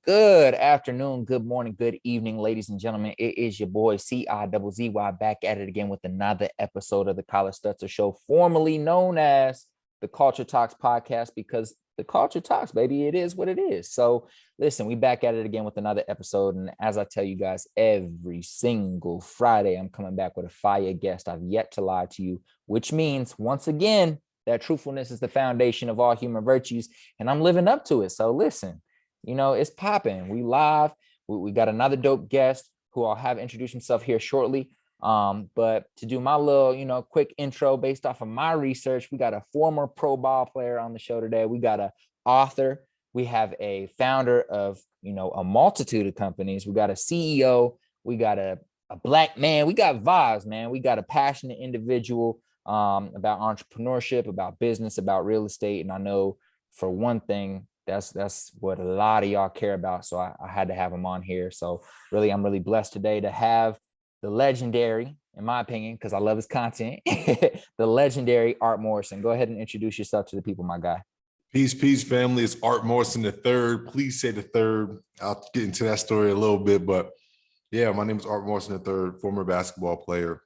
Good afternoon, good morning, good evening, ladies and gentlemen. It is your boy CIZZY back at it again with another episode of the College Stutzer Show, formerly known as the Culture Talks Podcast, because the culture talks, baby. It is what it is. So listen, we back at it again with another episode. And as I tell you guys, every single Friday, I'm coming back with a fire guest. I've yet to lie to you, which means once again, that truthfulness is the foundation of all human virtues. And I'm living up to it. So listen. It's popping. We live. We got another dope guest who I'll have introduce himself here shortly. But to do my little, quick intro based off of my research, we got a former pro ball player on the show today. We got an author. We have a founder of, a multitude of companies. We got a CEO. We got a Black man. We got vibes, man. We got a passionate individual about entrepreneurship, about business, about real estate. And I know for one thing, that's what a lot of y'all care about. So I had to have him on here. So really, I'm really blessed today to have the legendary, in my opinion, because I love his content, the legendary Art Morrison. Go ahead and introduce yourself to the people, my guy. Peace, family. It's Art Morrison III. Please say the third. I'll get into that story a little bit, but yeah, my name is Art Morrison III, former basketball player,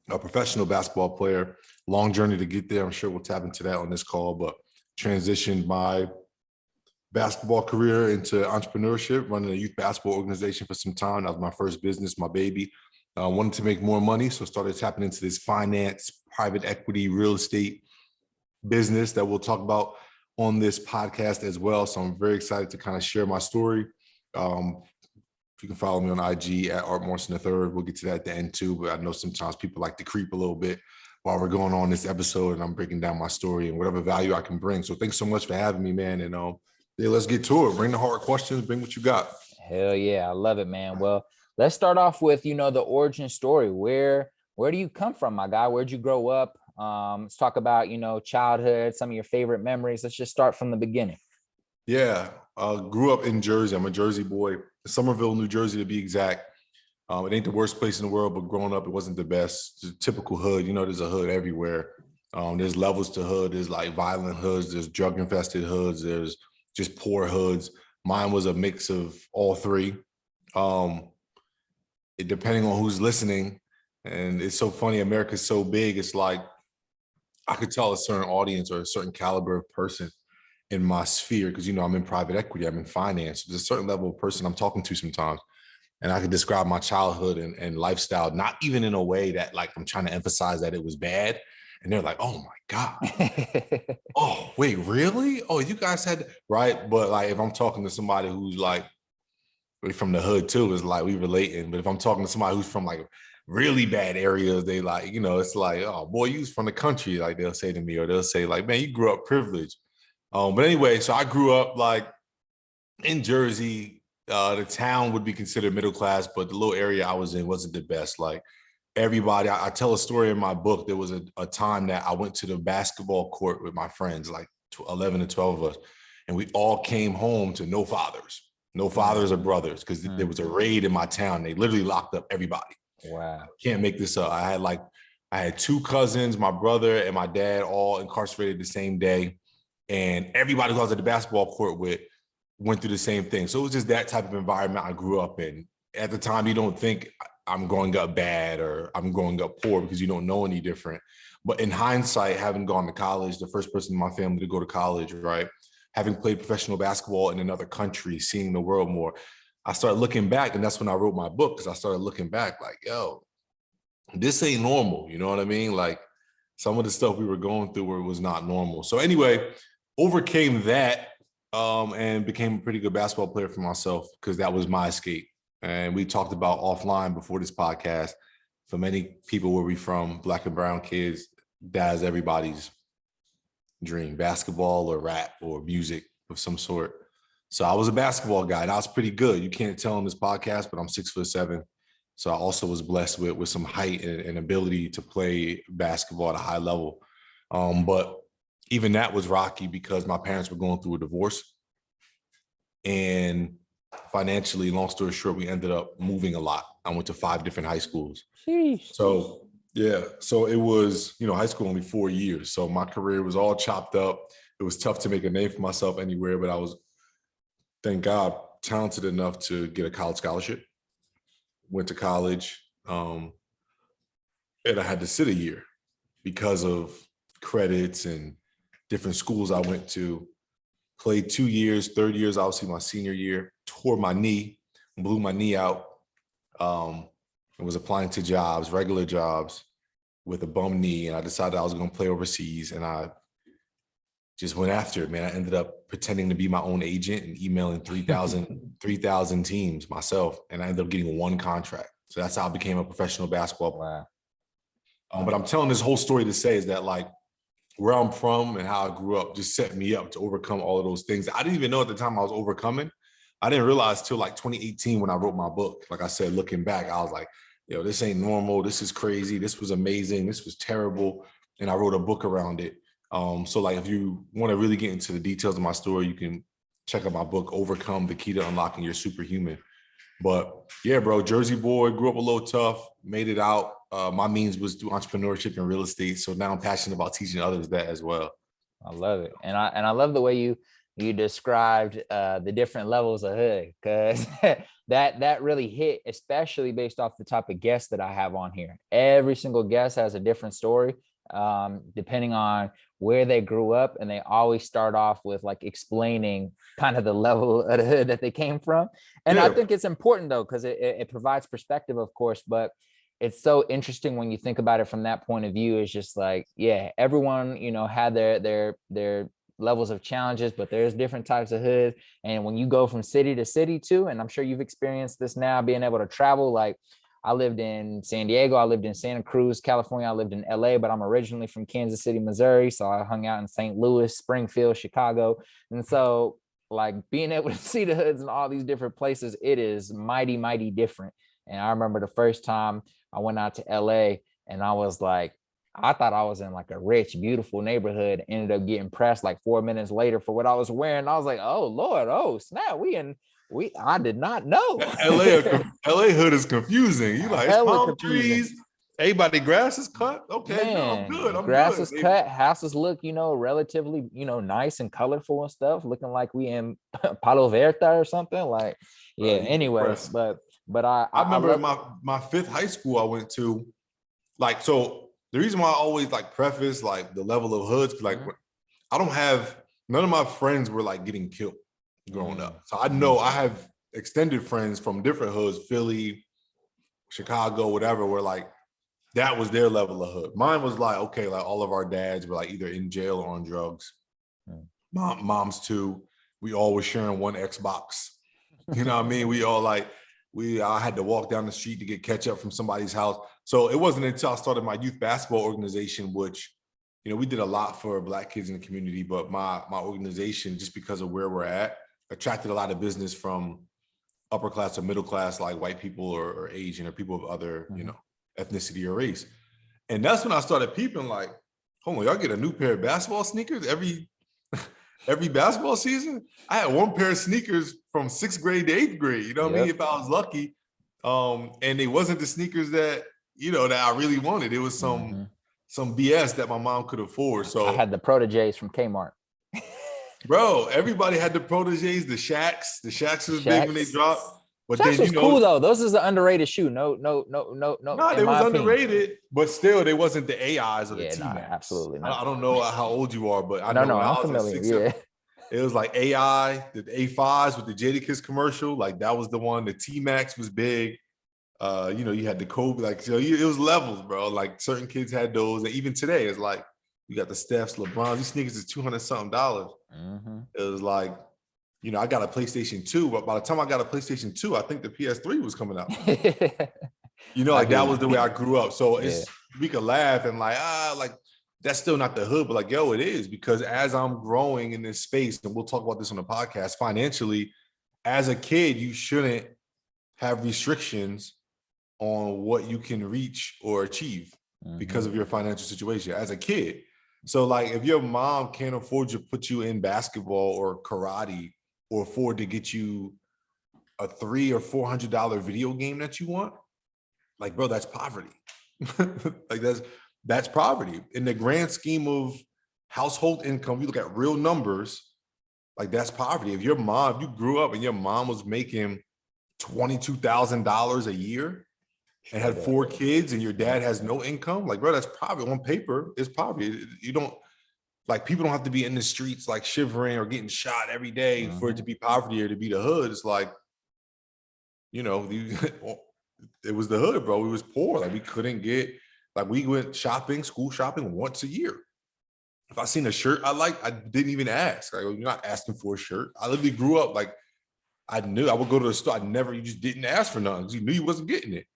a professional basketball player. Long journey to get there. I'm sure we'll tap into that on this call, but transitioned my basketball career into entrepreneurship, running a youth basketball organization for some time. That was my first business, my baby. Wanted to make more money, so started tapping into this finance, private equity, real estate business that we'll talk about on this podcast as well. So I'm very excited to kind of share my story. You can follow me on IG at Art Morrison III. We'll get to that at the end too, but I know sometimes people like to creep a little bit while we're going on this episode and I'm breaking down my story and whatever value I can bring. So thanks so much for having me, man. And yeah, let's get to it. Bring the hard questions. Bring what you got. Hell yeah, I love it, man. Well, let's start off with the origin story. Where do you come from, my guy? Where'd you grow up? Let's talk about childhood, some of your favorite memories. Let's just start from the beginning. Yeah, grew up in Jersey. I'm a Jersey boy, Somerville, New Jersey, to be exact. It ain't the worst place in the world, but growing up, it wasn't the best. It's a typical hood. There's a hood everywhere. There's levels to hood. There's like violent hoods. There's drug infested hoods. There's just poor hoods. Mine was a mix of all three. Depending on who's listening, and it's so funny, America's so big, it's like I could tell a certain audience or a certain caliber of person in my sphere, because I'm in private equity, I'm in finance. There's a certain level of person I'm talking to sometimes, and I could describe my childhood and lifestyle, not even in a way that like I'm trying to emphasize that it was bad. And they're like, oh my God. Oh, wait, really? Oh, you guys had, right? But like, if I'm talking to somebody who's like from the hood too, it's like we relating. But if I'm talking to somebody who's from like really bad areas, they like, it's like, oh boy, you was from the country, like they'll say to me, or they'll say like, man, you grew up privileged. But anyway, so I grew up like in Jersey. The town would be considered middle class, but the little area I was in wasn't the best. Like, everybody, I tell a story in my book. There was a time that I went to the basketball court with my friends, like 11 to 12 of us, and we all came home to no fathers or brothers, because there was a raid in my town. They literally locked up everybody. Wow. Can't make this up. I had two cousins, my brother and my dad, all incarcerated the same day. And everybody who I was at the basketball court with went through the same thing. So it was just that type of environment I grew up in. At the time, you don't think I'm growing up bad or I'm growing up poor, because you don't know any different. But in hindsight, having gone to college, the first person in my family to go to college, right? Having played professional basketball in another country, seeing the world more, I started looking back, and that's when I wrote my book, because I started looking back like, yo, this ain't normal. You know what I mean? Like, some of the stuff we were going through where it was not normal. So anyway, overcame that and became a pretty good basketball player for myself, because that was my escape. And we talked about offline before this podcast, for many people where we from, Black and brown kids, that's everybody's dream, basketball or rap or music of some sort. So I was a basketball guy, and I was pretty good. You can't tell on this podcast, but I'm 6'7". So I also was blessed with some height and ability to play basketball at a high level. But even that was rocky, because my parents were going through a divorce. And financially, long story short, we ended up moving a lot. I went to 5 different high schools. Sheesh. So yeah, so it was, high school only 4 years. So my career was all chopped up. It was tough to make a name for myself anywhere, but I was, thank God, talented enough to get a college scholarship. Went to college, and I had to sit a year because of credits and different schools I went to. Played 2 years, third year is obviously my senior year, tore my knee, blew my knee out, and was applying to jobs, regular jobs with a bum knee. And I decided I was going to play overseas, and I just went after it, man. I ended up pretending to be my own agent and emailing 3,000 teams myself. And I ended up getting one contract. So that's how I became a professional basketball player. Wow. But I'm telling this whole story to say is that, like, where I'm from and how I grew up just set me up to overcome all of those things. I didn't even know at the time I was overcoming. I didn't realize till like 2018 when I wrote my book. Like I said, looking back, I was like, yo, this ain't normal. This is crazy. This was amazing. This was terrible. And I wrote a book around it. So like, if you want to really get into the details of my story, you can check out my book, Overcome: The Key to Unlocking Your Superhuman. But yeah, bro, Jersey boy, grew up a little tough, made it out. My means was through entrepreneurship and real estate. So now I'm passionate about teaching others that as well. I love it. And I love the way you described the different levels of hood, because that really hit, especially based off the type of guests that I have on here. Every single guest has a different story, depending on where they grew up, and they always start off with like explaining kind of the level of the hood that they came from. And Yeah. I think it's important though, because it provides perspective, of course, but it's so interesting when you think about it from that point of view. It's just like, yeah, everyone, had their levels of challenges, but there's different types of hood. And when you go from city to city too, and I'm sure you've experienced this now, being able to travel, like I lived in San Diego, I lived in Santa Cruz, California, I lived in LA, but I'm originally from Kansas City, Missouri. So I hung out in St. Louis, Springfield, Chicago. And so like being able to see the hoods in all these different places, it is mighty, mighty different. And I remember the first time I went out to LA, and I was like, I thought I was in like a rich, beautiful neighborhood, ended up getting pressed like 4 minutes later for what I was wearing. I was like, oh Lord, oh snap, I did not know. LA hood is confusing. You like, it's palm confusing. trees. Everybody grass is cut. Okay, Man, no, I'm good. I'm grass good. is cut, houses look, relatively, nice and colorful and stuff, looking like we in Palo Verde or something. Like, yeah, anyways, but I remember love my fifth high school I went to, like, so the reason why I always like preface like the level of hoods, like I don't have, none of my friends were like getting killed growing up. So I know I have extended friends from different hoods, Philly, Chicago, whatever, where like that was their level of hood. Mine was like, okay, like all of our dads were like either in jail or on drugs. Moms too. We all were sharing one Xbox. You know what I mean? We all like, I had to walk down the street to get ketchup from somebody's house. So it wasn't until I started my youth basketball organization, which, we did a lot for Black kids in the community, but my organization, just because of where we're at, attracted a lot of business from upper class or middle class, like white people or Asian or people of other, ethnicity or race. And that's when I started peeping like, hold on, y'all get a new pair of basketball sneakers every basketball season? I had one pair of sneakers from 6th grade to 8th grade, you know what I mean? If I was lucky. And it wasn't the sneakers that, that I really wanted. It was some BS that my mom could afford. So I had the proteges from Kmart. Bro, everybody had the proteges, the Shaqs. The Shaqs was big when they dropped. But Shaqs then, was cool though. Those is an underrated shoe. No. No, they was underrated, but still, they wasn't the AIs or the T-Max. Absolutely not. I don't know how old you are, but I know when I I'm was familiar. Like 6, 7, it was like AI, the A5s with the Jadakiss commercial. Like that was the one. The T-Max was big. You had the Kobe. Like, so it was levels, bro. Like certain kids had those, and even today, it's like you got the Stephs, LeBrons. These sneakers is $200-something. It was like, I got a PlayStation 2, but by the time I got a PlayStation 2, I think the PS3 was coming out. Like that was the way I grew up. So it's, we could laugh and like that's still not the hood, but like, yo, it is, because as I'm growing in this space, and we'll talk about this on the podcast, financially, as a kid, you shouldn't have restrictions on what you can reach or achieve because of your financial situation as a kid. So like if your mom can't afford to put you in basketball or karate, or afford to get you a $300 or $400 video game that you want, like, bro, that's poverty. Like that's poverty. In the grand scheme of household income, you look at real numbers, Like that's poverty. If you grew up and your mom was making $22,000 a year and had Straight up. 4 kids and your Yeah. dad has no income, like, bro, that's poverty. On paper, it's poverty. You don't, like, people don't have to be in the streets like shivering or getting shot every day for it to be poverty or to be the hood. It's like, it was the hood, bro. We was poor. Like we couldn't get, like we went shopping, school shopping once a year. If I seen a shirt I liked, I didn't even ask. Like, you're not asking for a shirt. I literally grew up like I knew I would go to the store. You just didn't ask for nothing because you knew you wasn't getting it.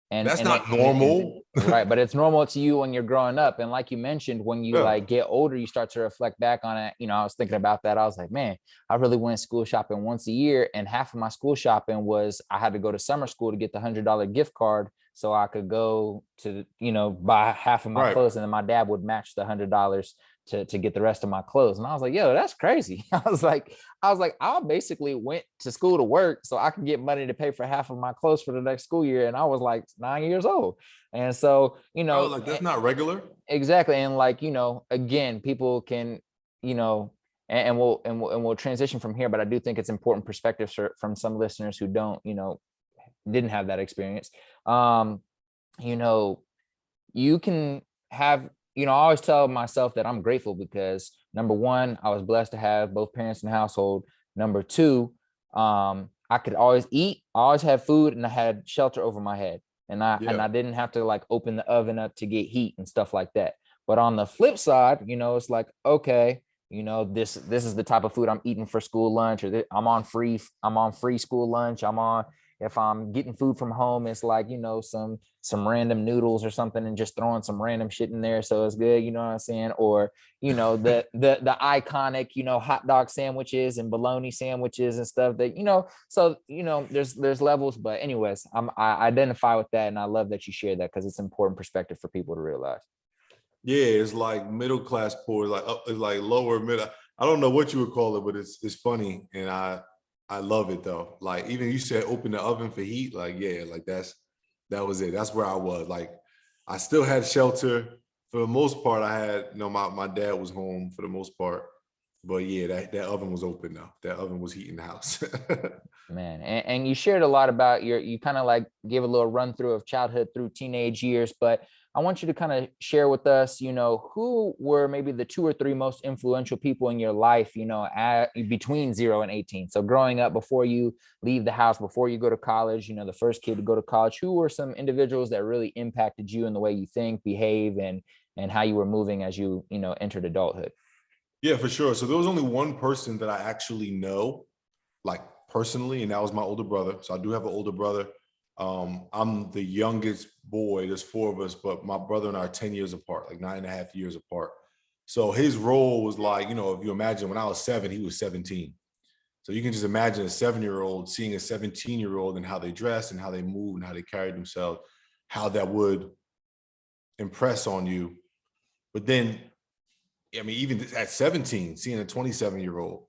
That's not normal. Right, but it's normal to you when you're growing up. And like you mentioned, when you Yeah. like get older, you start to reflect back on it. I was thinking about that. I was like, man, I really went school shopping once a year, and half of my school shopping was I had to go to summer school to get the $100 gift card so I could go to buy half of my Right. clothes, and then my dad would match the $100 to get the rest of my clothes. And I was like, yo, that's crazy. I was like, I basically went to school to work so I could get money to pay for half of my clothes for the next school year. And I was like 9 years old. And so, Oh, like that's not regular. exactly. And like, again, people can, and we'll transition from here, but I do think it's important perspectives from some listeners who don't, didn't have that experience. You can have, I always tell myself that I'm grateful because number one, I was blessed to have both parents in the household. Number two, I could always eat. I always had food and I had shelter over my head. And I didn't have to like open the oven up to get heat and stuff like that. But on the flip side, it's like, okay, this is the type of food I'm eating for school lunch, or I'm on free school lunch. If I'm getting food from home, it's like, some random noodles or something and just throwing some random shit in there. So it's good. You know what I'm saying? Or, the iconic, hot dog sandwiches and bologna sandwiches and stuff that, so, there's levels, but anyways, I identify with that. And I love that you share that because it's important perspective for people to realize. Yeah, it's like middle class poor, it's like lower middle. I don't know what you would call it, but it's funny, and I love it though. Like even you said, open the oven for heat. Like yeah, like that was it. That's where I was. Like I still had shelter for the most part. I had, my dad was home for the most part, but yeah, that oven was open though. That oven was heating the house. Man, and you shared a lot about you kind of like gave a little run through of childhood through teenage years, but I want you to kind of share with us, who were maybe the 2 or 3 most influential people in your life, between 0 and 18. So growing up, before you leave the house, before you go to college, the first kid to go to college, who were some individuals that really impacted you in the way you think, behave, and how you were moving as you, entered adulthood? Yeah, for sure. So there was only one person that I actually know, like personally, and that was my older brother. So I do have an older brother. I'm the youngest boy. There's 4 of us, but my brother and I are 10 years apart, like 9.5 years apart. So his role was like, if you imagine when I was 7, he was 17. So you can just imagine a 7-year-old seeing a 17-year-old and how they dress and how they move and how they carry themselves, how that would impress on you. But then, I mean, even at 17, seeing a 27-year-old,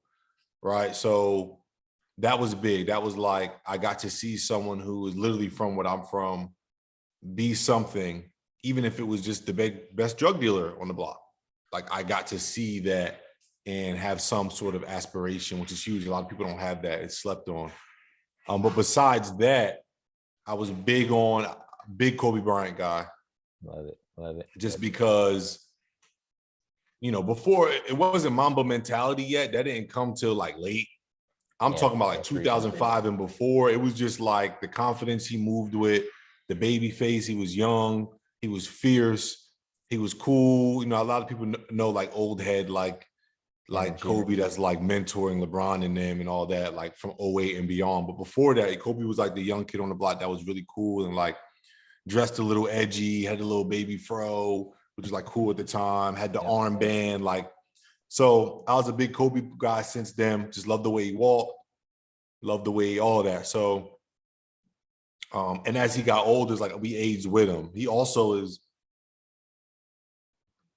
right? So that was big. That was like, I got to see someone who was literally from what I'm from be something, even if it was just the best drug dealer on the block. Like I got to see that and have some sort of aspiration, which is huge. A lot of people don't have that. It's slept on. But besides that, I was big Kobe Bryant guy. Love it. Love it. Just because, before it wasn't Mamba mentality yet. That didn't come till like late. I'm talking about like 2005 and before. It was just like the confidence he moved with, the baby face. He was young. He was fierce. He was cool. A lot of people know like old head, like Kobe, that's like mentoring LeBron and them and all that, like from 08 and beyond. But before that, Kobe was like the young kid on the block that was really cool and like dressed a little edgy, had a little baby fro, which was like cool at the time, had the armband, like. So I was a big Kobe guy since then. Just loved the way he walked, loved the way all of that. So, and as he got older, it's like we aged with him. He also is,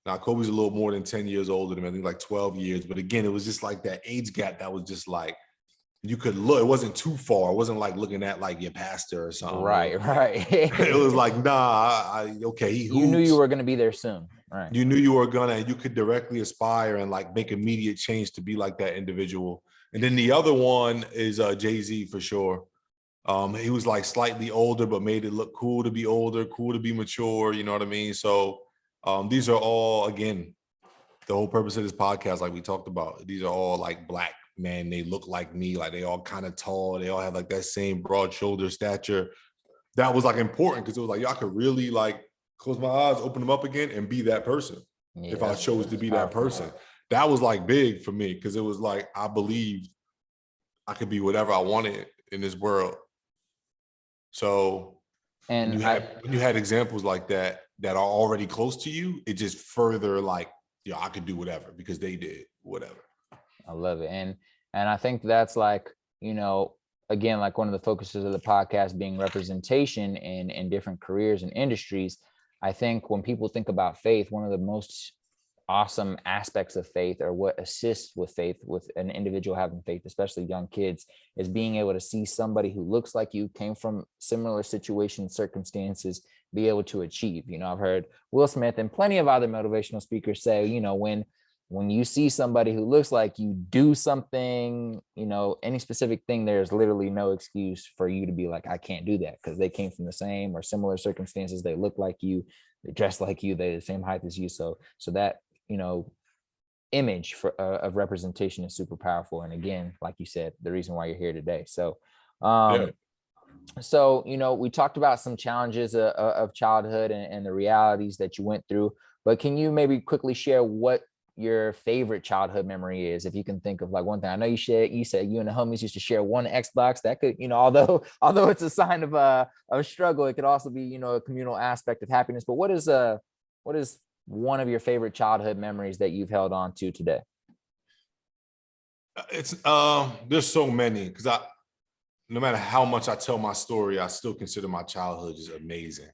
now Kobe's a little more than 10 years older than me, I think like 12 years. But again, it was just like that age gap that was just like, you could look, it wasn't too far. It wasn't like looking at like your pastor or something. Right. It was like, nah, okay. You knew you were going to be there soon. Right. You knew you were gonna, and you could directly aspire and like make immediate change to be like that individual. And then the other one is Jay-Z for sure. He was like slightly older, but made it look cool to be older, cool to be mature. You know what I mean? So these are all, again, the whole purpose of this podcast, like we talked about, these are all like Black men. They look like me, like they all kind of tall. They all have like that same broad shoulder stature. That was like important because it was like, y'all could really like close my eyes, open them up again, and be that person. Yeah, if I chose to be that person. That was like big for me because it was like I believed I could be whatever I wanted in this world. So And when you had examples like that that are already close to you, it just further like, yeah, I could do whatever because they did whatever. I love it. And I think that's like, you know, again, like one of the focuses of the podcast being representation in different careers and industries. I think when people think about faith, one of the most awesome aspects of faith, or what assists with faith, with an individual having faith, especially young kids, is being able to see somebody who looks like you, came from similar situations, circumstances, be able to achieve. You know, I've heard Will Smith and plenty of other motivational speakers say, you know, when you see somebody who looks like you do something, you know, any specific thing, there's literally no excuse for you to be like, I can't do that, because they came from the same or similar circumstances. They look like you, they dress like you, they're the same height as you. So that, you know, image of representation is super powerful. And again, like you said, the reason why you're here today. So so, you know, we talked about some challenges of childhood and the realities that you went through, but can you maybe quickly share what your favorite childhood memory is, if you can think of like one thing? I know you said you and the homies used to share one Xbox. That could, you know, although it's a sign of struggle, it could also be, you know, a communal aspect of happiness. But what is one of your favorite childhood memories that you've held on to today? It's there's so many, because no matter how much I tell my story, I still consider my childhood just amazing.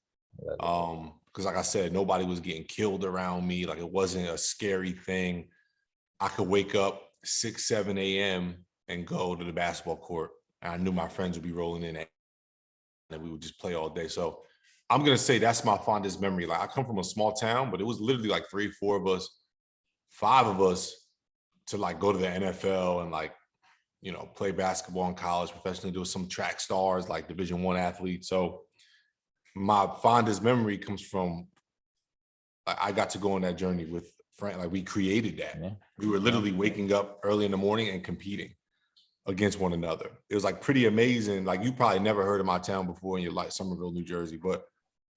Because like I said, nobody was getting killed around me. Like, it wasn't a scary thing. I could wake up 6, 7 a.m. and go to the basketball court. And I knew my friends would be rolling in and we would just play all day. So I'm going to say that's my fondest memory. Like, I come from a small town, but it was literally like 3, 4 of us, 5 of us to like go to the NFL and like, you know, play basketball in college professionally. There was some track stars, like Division I athletes. So my fondest memory comes from, like, I got to go on that journey with Frank. Like, we created that. Yeah. We were literally waking up early in the morning and competing against one another. It was like pretty amazing. Like, you probably never heard of my town before in your life, Somerville, New Jersey, but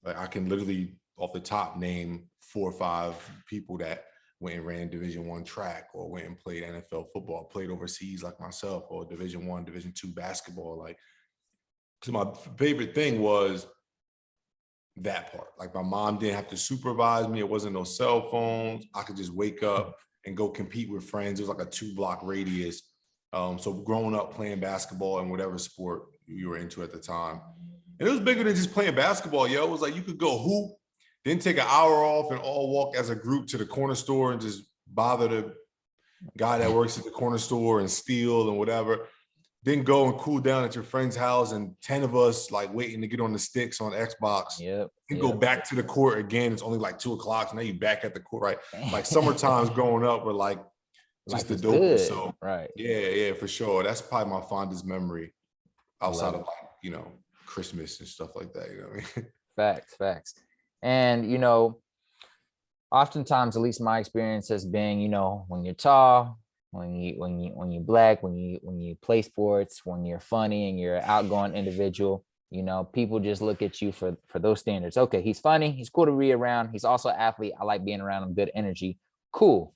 like, I can literally off the top name 4 or 5 people that went and ran Division I track, or went and played NFL football, played overseas like myself, or Division I, Division II basketball. Like, because my favorite thing was that part. Like, my mom didn't have to supervise me. It wasn't no cell phones. I could just wake up and go compete with friends. It was like a 2-block radius. So growing up playing basketball and whatever sport you were into at the time. And it was bigger than just playing basketball, yo. It was like you could go hoop, then take an hour off and all walk as a group to the corner store and just bother the guy that works at the corner store and steal and whatever. Then go and cool down at your friend's house, and 10 of us like waiting to get on the sticks on Xbox. And go back to the court again. It's only like 2 o'clock. So now you're back at the court, right? Like, summer times growing up were like just the dopest. So right. Yeah, for sure. That's probably my fondest memory outside of, like, you know, Christmas and stuff like that. You know what I mean? Facts. And, you know, oftentimes, at least my experience has been, you know, when you're tall, when you're Black, when you play sports, when you're funny and you're an outgoing individual, you know, people just look at you for those standards. Okay, he's funny, he's cool to be around, he's also an athlete, I like being around him, good energy, cool.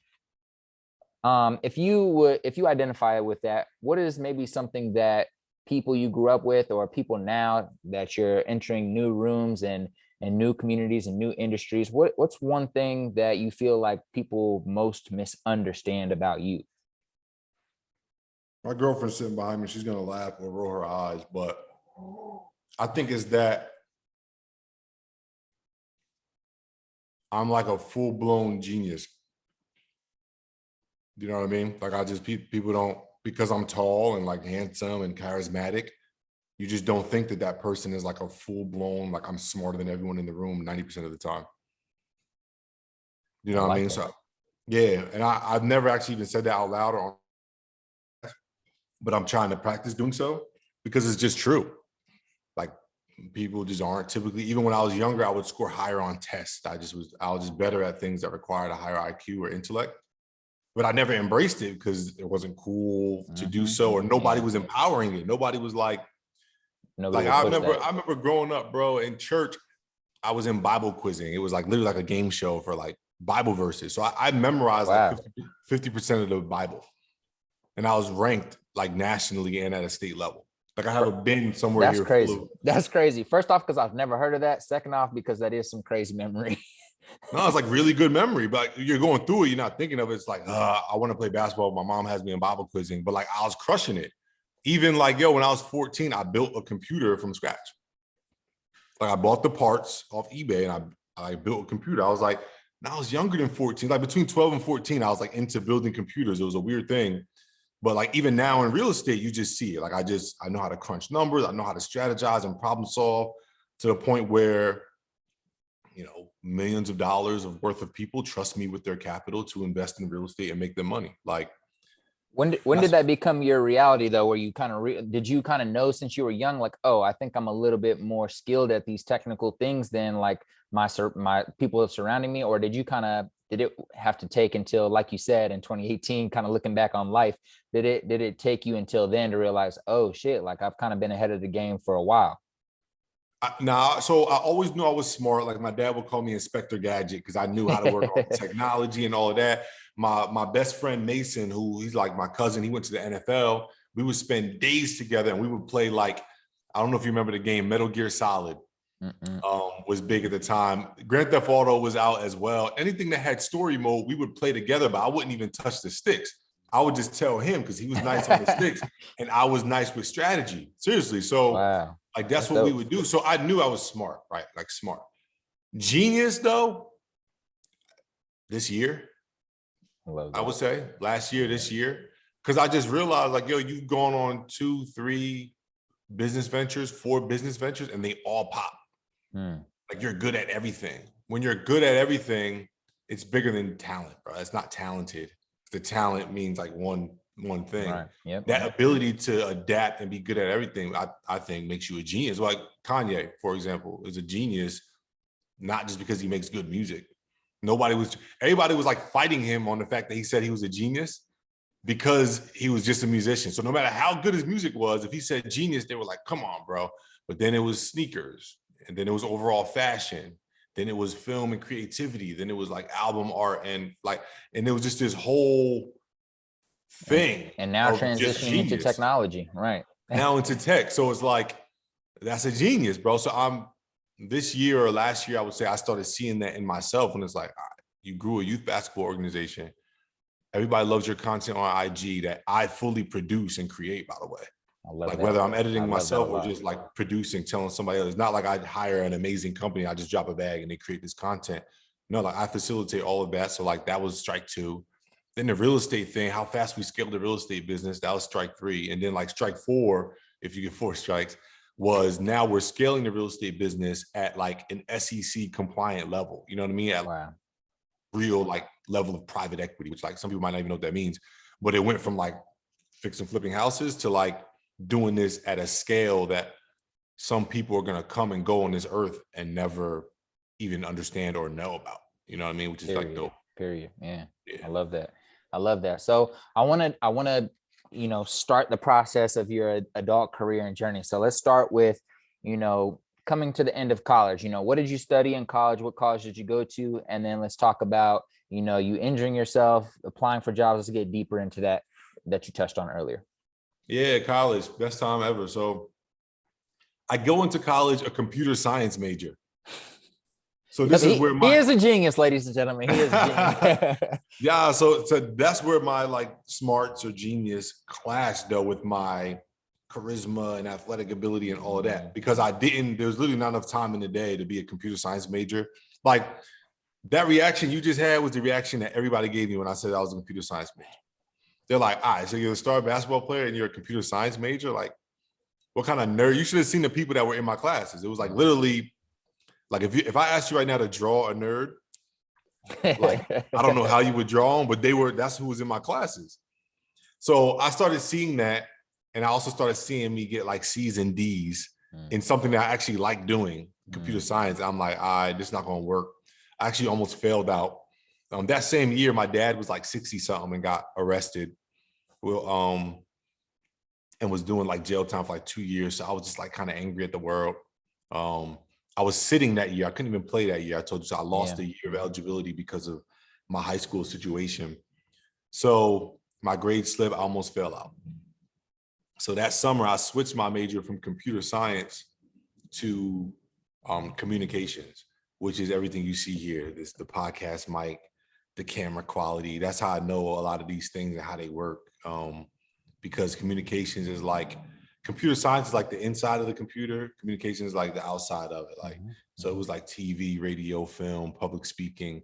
If you identify with that, what is maybe something that people you grew up with, or people now that you're entering new rooms and new communities and new industries, what's one thing that you feel like people most misunderstand about you? My girlfriend's sitting behind me. She's gonna laugh or roll her eyes, but I think it's that I'm like a full-blown genius. You know what I mean? Like, I just, people don't, because I'm tall and like handsome and charismatic, you just don't think that that person is like a full-blown, like, I'm smarter than everyone in the room 90% of the time. You know what I mean? So yeah, and I've never actually even said that out loud, or but I'm trying to practice doing so because it's just true. Like people just aren't typically, even when I was younger, I would score higher on tests. I was just better at things that required a higher IQ or intellect. But I never embraced it because it wasn't cool to do so, or nobody was empowering it. Nobody was like Nobody would I push remember that. I remember growing up, bro, in church, I was in Bible quizzing. It was like literally like a game show for like Bible verses. So I memorized like Wow. 50% of the Bible. And I was ranked like nationally and at a state level. Like I haven't been somewhere That's here full crazy. of. That's crazy. First off, because I've never heard of that. Second off, because that is some crazy memory. No, it's like really good memory, but you're going through it. You're not thinking of it. It's like, I want to play basketball. My mom has me in Bible quizzing, but like I was crushing it. Even like, when I was 14, I built a computer from scratch. Like I bought the parts off eBay and I built a computer. I was like, now I was younger than 14, like between 12 and 14, I was like into building computers. It was a weird thing. But like even now in real estate, you just see it. Like I know how to crunch numbers. I know how to strategize and problem solve to the point where, millions of dollars of worth of people trust me with their capital to invest in real estate and make them money. Like When did that become your reality though? Where you kind of did you kind of know since you were young, like, oh, I think I'm a little bit more skilled at these technical things than like my people surrounding me, or did it have to take until, like you said, in 2018, kind of looking back on life, did it take you until then to realize, oh shit, like I've kind of been ahead of the game for a while? So I always knew I was smart. Like my dad would call me Inspector Gadget because I knew how to work on technology and all of that. My best friend Mason, who he's like my cousin, he went to the NFL. We would spend days together and we would play like, I don't know if you remember the game Metal Gear Solid. Was big at the time. Grand Theft Auto was out as well. Anything that had story mode, we would play together, but I wouldn't even touch the sticks. I would just tell him because he was nice on the sticks and I was nice with strategy. Seriously. So Wow. like that's what we would do. So I knew I was smart, right? Like smart. Genius though, this year, I would say last year, this year, because I just realized like, you've gone on 2, 3 business ventures, 4 business ventures, and they all pop. Like you're good at everything. When you're good at everything, it's bigger than talent, bro. It's not talented. The talent means like one thing. Right. Yep. That ability to adapt and be good at everything, I think makes you a genius. Like Kanye, for example, is a genius, not just because he makes good music. Everybody was like fighting him on the fact that he said he was a genius because he was just a musician. So no matter how good his music was, if he said genius, they were like, come on, bro. But then it was sneakers, and then it was overall fashion. Then it was film and creativity. Then it was like album art and it was just this whole thing. And now transitioning into technology, right? Now into tech. So it's like, that's a genius, bro. So this year or last year, I would say I started seeing that in myself when it's like, all right, you grew a youth basketball organization. Everybody loves your content on IG that I fully produce and create, by the way. Like whether I'm editing myself or just like producing, telling somebody else. It's not like I hire an amazing company. I just drop a bag and they create this content. No, like I facilitate all of that. So like that was strike 2. Then the real estate thing, how fast we scaled the real estate business, that was strike 3. And then like strike 4, if you get 4 strikes, was now we're scaling the real estate business at like an SEC compliant level. You know what I mean? At real like level of private equity, which like some people might not even know what that means. But it went from like fixing flipping houses to like doing this at a scale that some people are going to come and go on this earth and never even understand or know about. You know what I mean? Which is like dope. Period. Yeah. I love that. So I want to, start the process of your adult career and journey. So let's start with, coming to the end of college. What did you study in college? What college did you go to? And then let's talk about, you injuring yourself, applying for jobs. Let's get deeper into that you touched on earlier. Yeah, college, best time ever. So I go into college a computer science major. So this is where he is a genius, ladies and gentlemen. He is a genius. Yeah, so that's where my like smarts or genius clashed though with my charisma and athletic ability and all of that, because there's literally not enough time in the day to be a computer science major. Like that reaction you just had was the reaction that everybody gave me when I said I was a computer science major. They're like, all right, so you're a star basketball player and you're a computer science major? Like, what kind of nerd? You should have seen the people that were in my classes. It was like literally, like if I asked you right now to draw a nerd, like I don't know how you would draw them, but that's who was in my classes. So I started seeing that, And I also started seeing me get like C's and D's Mm. in something that I actually like doing, computer science. I'm like, all right, this is not going to work. I actually almost failed out. That same year, my dad was like 60 something and got arrested. Well, and was doing like jail time for like 2 years. So I was just like kind of angry at the world. I was sitting that year. I couldn't even play that year. I told you, so I lost a year of eligibility because of my high school situation. So my grade slip, I almost fell out. So that summer, I switched my major from computer science to communications, which is everything you see here. This the podcast mic, the camera quality. That's how I know a lot of these things and how they work. Because communications is like computer science is like the inside of the computer. Communication is like the outside of it. Like so, it was like TV, radio, film, public speaking.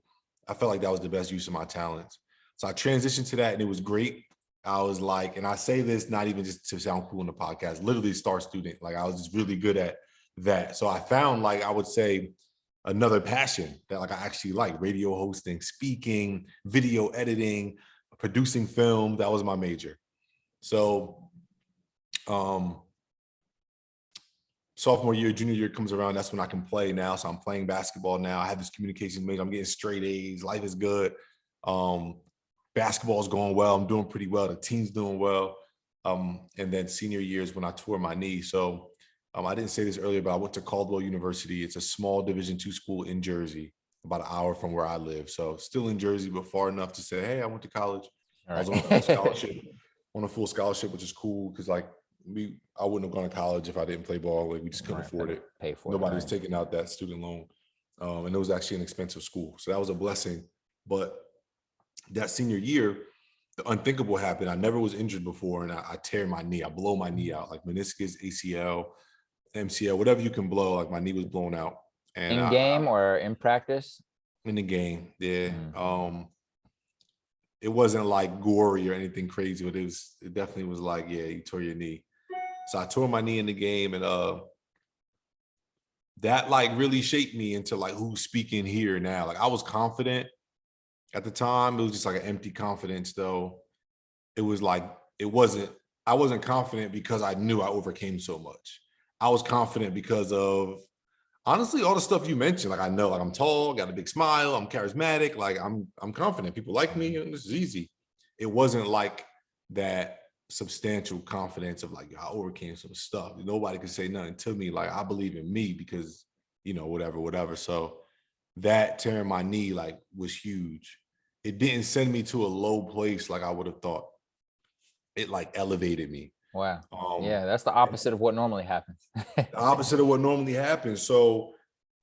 I felt like that was the best use of my talents. So I transitioned to that, and it was great. I was like, and I say this not even just to sound cool in the podcast, literally star student. Like I was just really good at that. So I found, like, I would say, another passion that like I actually like: radio hosting, speaking, video editing, producing film. That was my major. So sophomore year, junior year comes around, that's when I can play now. So I'm playing basketball now. I have this communications major. I'm getting straight A's. Life is good. Basketball is going well. I'm doing pretty well. The team's doing well. And then senior year is when I tore my knee. So I didn't say this earlier, but I went to Caldwell University. It's a small Division II school in Jersey, about an hour from where I live. So still in Jersey, but far enough to say, hey, I went to college. I was on a full scholarship. Which is cool because like I wouldn't have gone to college if I didn't play ball. Like we just couldn't afford it. Pay for Nobody it, was taking out that student loan. And it was actually an expensive school. So that was a blessing. But that senior year, the unthinkable happened. I never was injured before, and I tear my knee. I blow my knee out, like meniscus, ACL, MCL, whatever you can blow. Like my knee was blown out. And in game or in practice? In the game, yeah. It wasn't like gory or anything crazy, but it definitely was like, yeah, you tore your knee. So I tore my knee in the game, and that like really shaped me into like who's speaking here now. Like I was confident at the time. It was just like an empty confidence though. It was like, I wasn't confident because I knew I overcame so much. I was confident because of, honestly, all the stuff you mentioned. Like I know, like I'm tall, got a big smile, I'm charismatic, like I'm confident. People like me, and this is easy. It wasn't like that substantial confidence of like, I overcame some stuff. Nobody could say nothing to me. Like I believe in me because, whatever. So that tearing my knee like was huge. It didn't send me to a low place like I would have thought. It like elevated me. Wow. Yeah, that's the opposite of what normally happens. The opposite of what normally happens. So,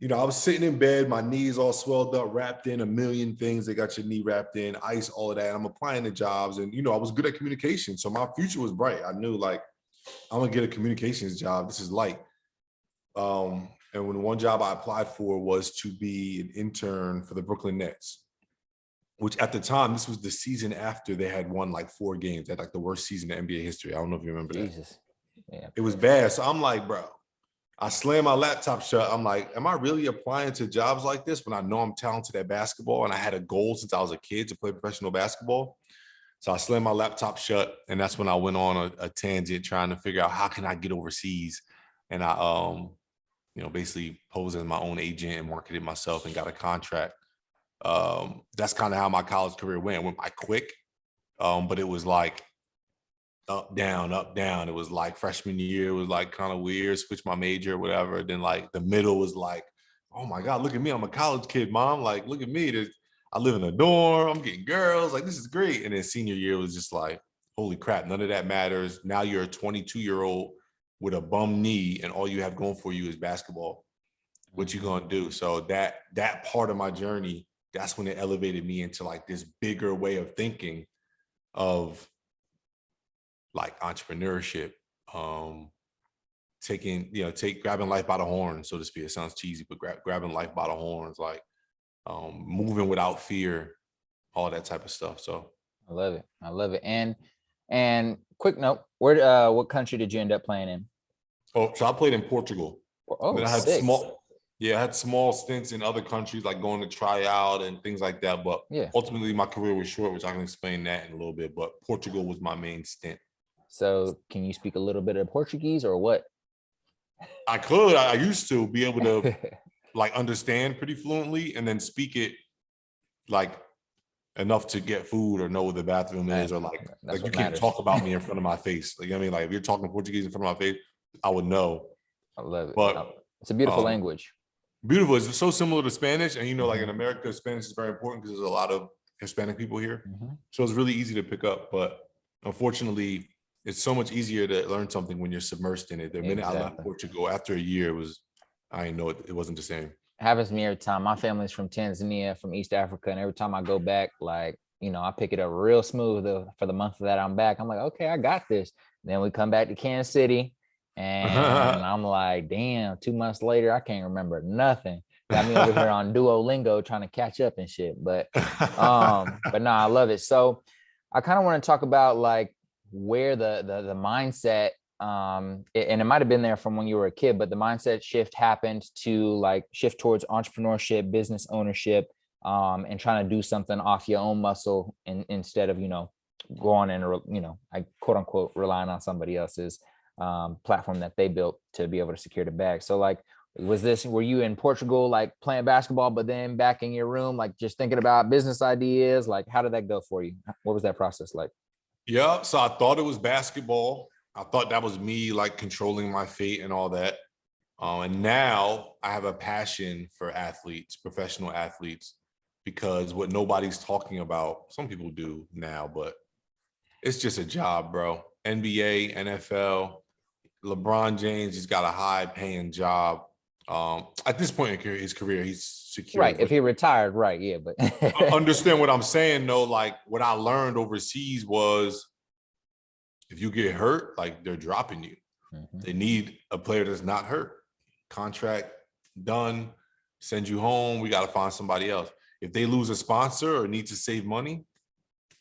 I was sitting in bed, my knees all swelled up, wrapped in a million things. They got your knee wrapped in, ice, all of that. I'm applying to jobs, and I was good at communication. So my future was bright. I knew like I'm gonna get a communications job. This is light. And when one job I applied for was to be an intern for the Brooklyn Nets, which at the time, this was the season after they had won like 4 games. They had like the worst season in NBA history. I don't know if you remember that. Jesus. Yeah. It was bad. So I'm like, bro, I slammed my laptop shut. I'm like, am I really applying to jobs like this when I know I'm talented at basketball? And I had a goal since I was a kid to play professional basketball. So I slammed my laptop shut. And that's when I went on a tangent trying to figure out how can I get overseas. And I, basically posed as my own agent and marketed myself and got a contract. That's kind of how my college career went. It went by quick, but it was like up, down, up, down. It was like freshman year was like kind of weird, switch my major, whatever. Then like the middle was like, oh my God, look at me. I'm a college kid, mom. Like, look at me. I live in a dorm. I'm getting girls. Like, this is great. And then senior year was just like, holy crap, none of that matters. Now you're a 22-year-old with a bum knee and all you have going for you is basketball. What you gonna do? So that part of my journey, that's when it elevated me into like this bigger way of thinking of like entrepreneurship, grabbing life by the horns, so to speak. It sounds cheesy, but grabbing life by the horns, like moving without fear, all that type of stuff. So I love it. And quick note, what country did you end up playing in? Oh, so I played in Portugal. Oh, then I had sick. I had small stints in other countries, like going to try out and things like that. But ultimately, my career was short, which I can explain that in a little bit. But Portugal was my main stint. So can you speak a little bit of Portuguese or what? I used to be able to like understand pretty fluently and then speak it like enough to get food or know where the bathroom is, or like That's you what can't matters. talk about me in front of my face. Like, I mean, like if you're talking Portuguese in front of my face, I would know. I love it. But It's a beautiful um language. beautiful. It's so similar to Spanish. And like in Mhm. America, Spanish is very important because there's a lot of Hispanic people here. Mhm. So it's really easy to pick up. But unfortunately, it's so much easier to learn something when you're submersed in it. The minute I left Exactly. Portugal, after a year, I didn't know it wasn't the same. Happens to me every time. My family's from Tanzania, from East Africa, and every time I go back, like, I pick it up real smooth for the month that I'm back. I'm like, okay, I got this. Then we come back to Kansas City, and I'm like, damn, 2 months later, I can't remember nothing. Got me over here on Duolingo trying to catch up and shit. But no, I love it. So I kind of want to talk about like where the mindset and it might have been there from when you were a kid, but the mindset shift happened to like shift towards entrepreneurship, business ownership, and trying to do something off your own muscle instead of going and I quote unquote relying on somebody else's platform that they built to be able to secure the bag. So like, were you in Portugal like playing basketball, but then back in your room like just thinking about business ideas? Like, how did that go for you? What was that process like? Yeah, so I thought it was basketball. I thought that was me like controlling my fate and all that. And now I have a passion for athletes, professional athletes, because what nobody's talking about, some people do now, but it's just a job, bro. NBA, NFL, LeBron James, he's got a high paying job. At this point in his career, he's secure. Right. If But he retired, right. Yeah. But understand what I'm saying, though. Like what I learned overseas was if you get hurt, like they're dropping you. Mhm. They need a player that's not hurt. Contract done, send you home. We got to find somebody else. If they lose a sponsor or need to save money,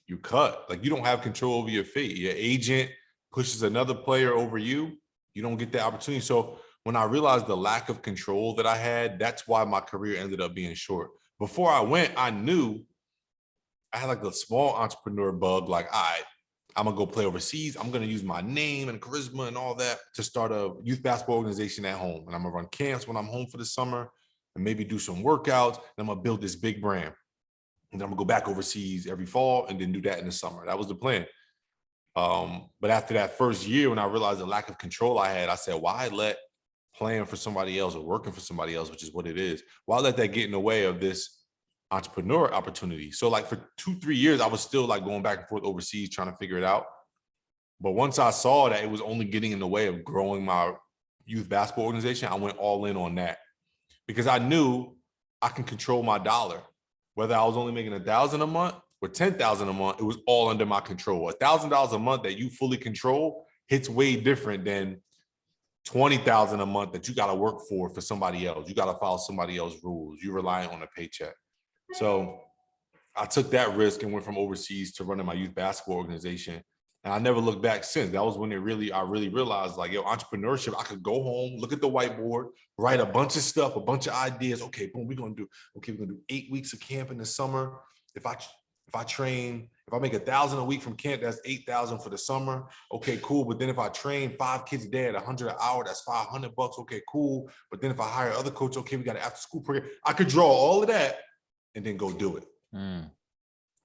you cut. Like you don't have control over your fate. Your agent pushes another player over you. You don't get the opportunity. So when I realized the lack of control that I had, that's why my career ended up being short. Before I went, I knew I had like a small entrepreneur bug. Like, all right, I'm gonna go play overseas. I'm gonna use my name and charisma and all that to start a youth basketball organization at home. And I'm gonna run camps when I'm home for the summer and maybe do some workouts. And I'm gonna build this big brand. And then I'm gonna go back overseas every fall and then do that in the summer. That was the plan. But after that first year, when I realized the lack of control I had, I said, why let playing for somebody else or working for somebody else, which is what it is, why let that get in the way of this entrepreneur opportunity? So like for 2-3 years, I was still like going back and forth overseas trying to figure it out. But once I saw that it was only getting in the way of growing my youth basketball organization, I went all in on that because I knew I can control my dollar. Whether I was only making 1,000 a month or 10,000 a month, it was all under my control. $1,000 a month that you fully control hits way different than 20,000 a month that you got to work for somebody else. You got to follow somebody else's rules. You rely on a paycheck. So I took that risk and went from overseas to running my youth basketball organization. And I never looked back since. That was when I really realized like, yo, entrepreneurship, I could go home, look at the whiteboard, write a bunch of stuff, a bunch of ideas. Okay, boom, we're going to do 8 weeks of camp in the summer. If I train, if I make 1,000 a week from camp, that's 8,000 for the summer. Okay, cool. But then if I train 5 kids a day at 100 an hour, that's $500. Okay, cool. But then if I hire other coach, okay, we got an after school program. I could draw all of that and then go do it. Mm,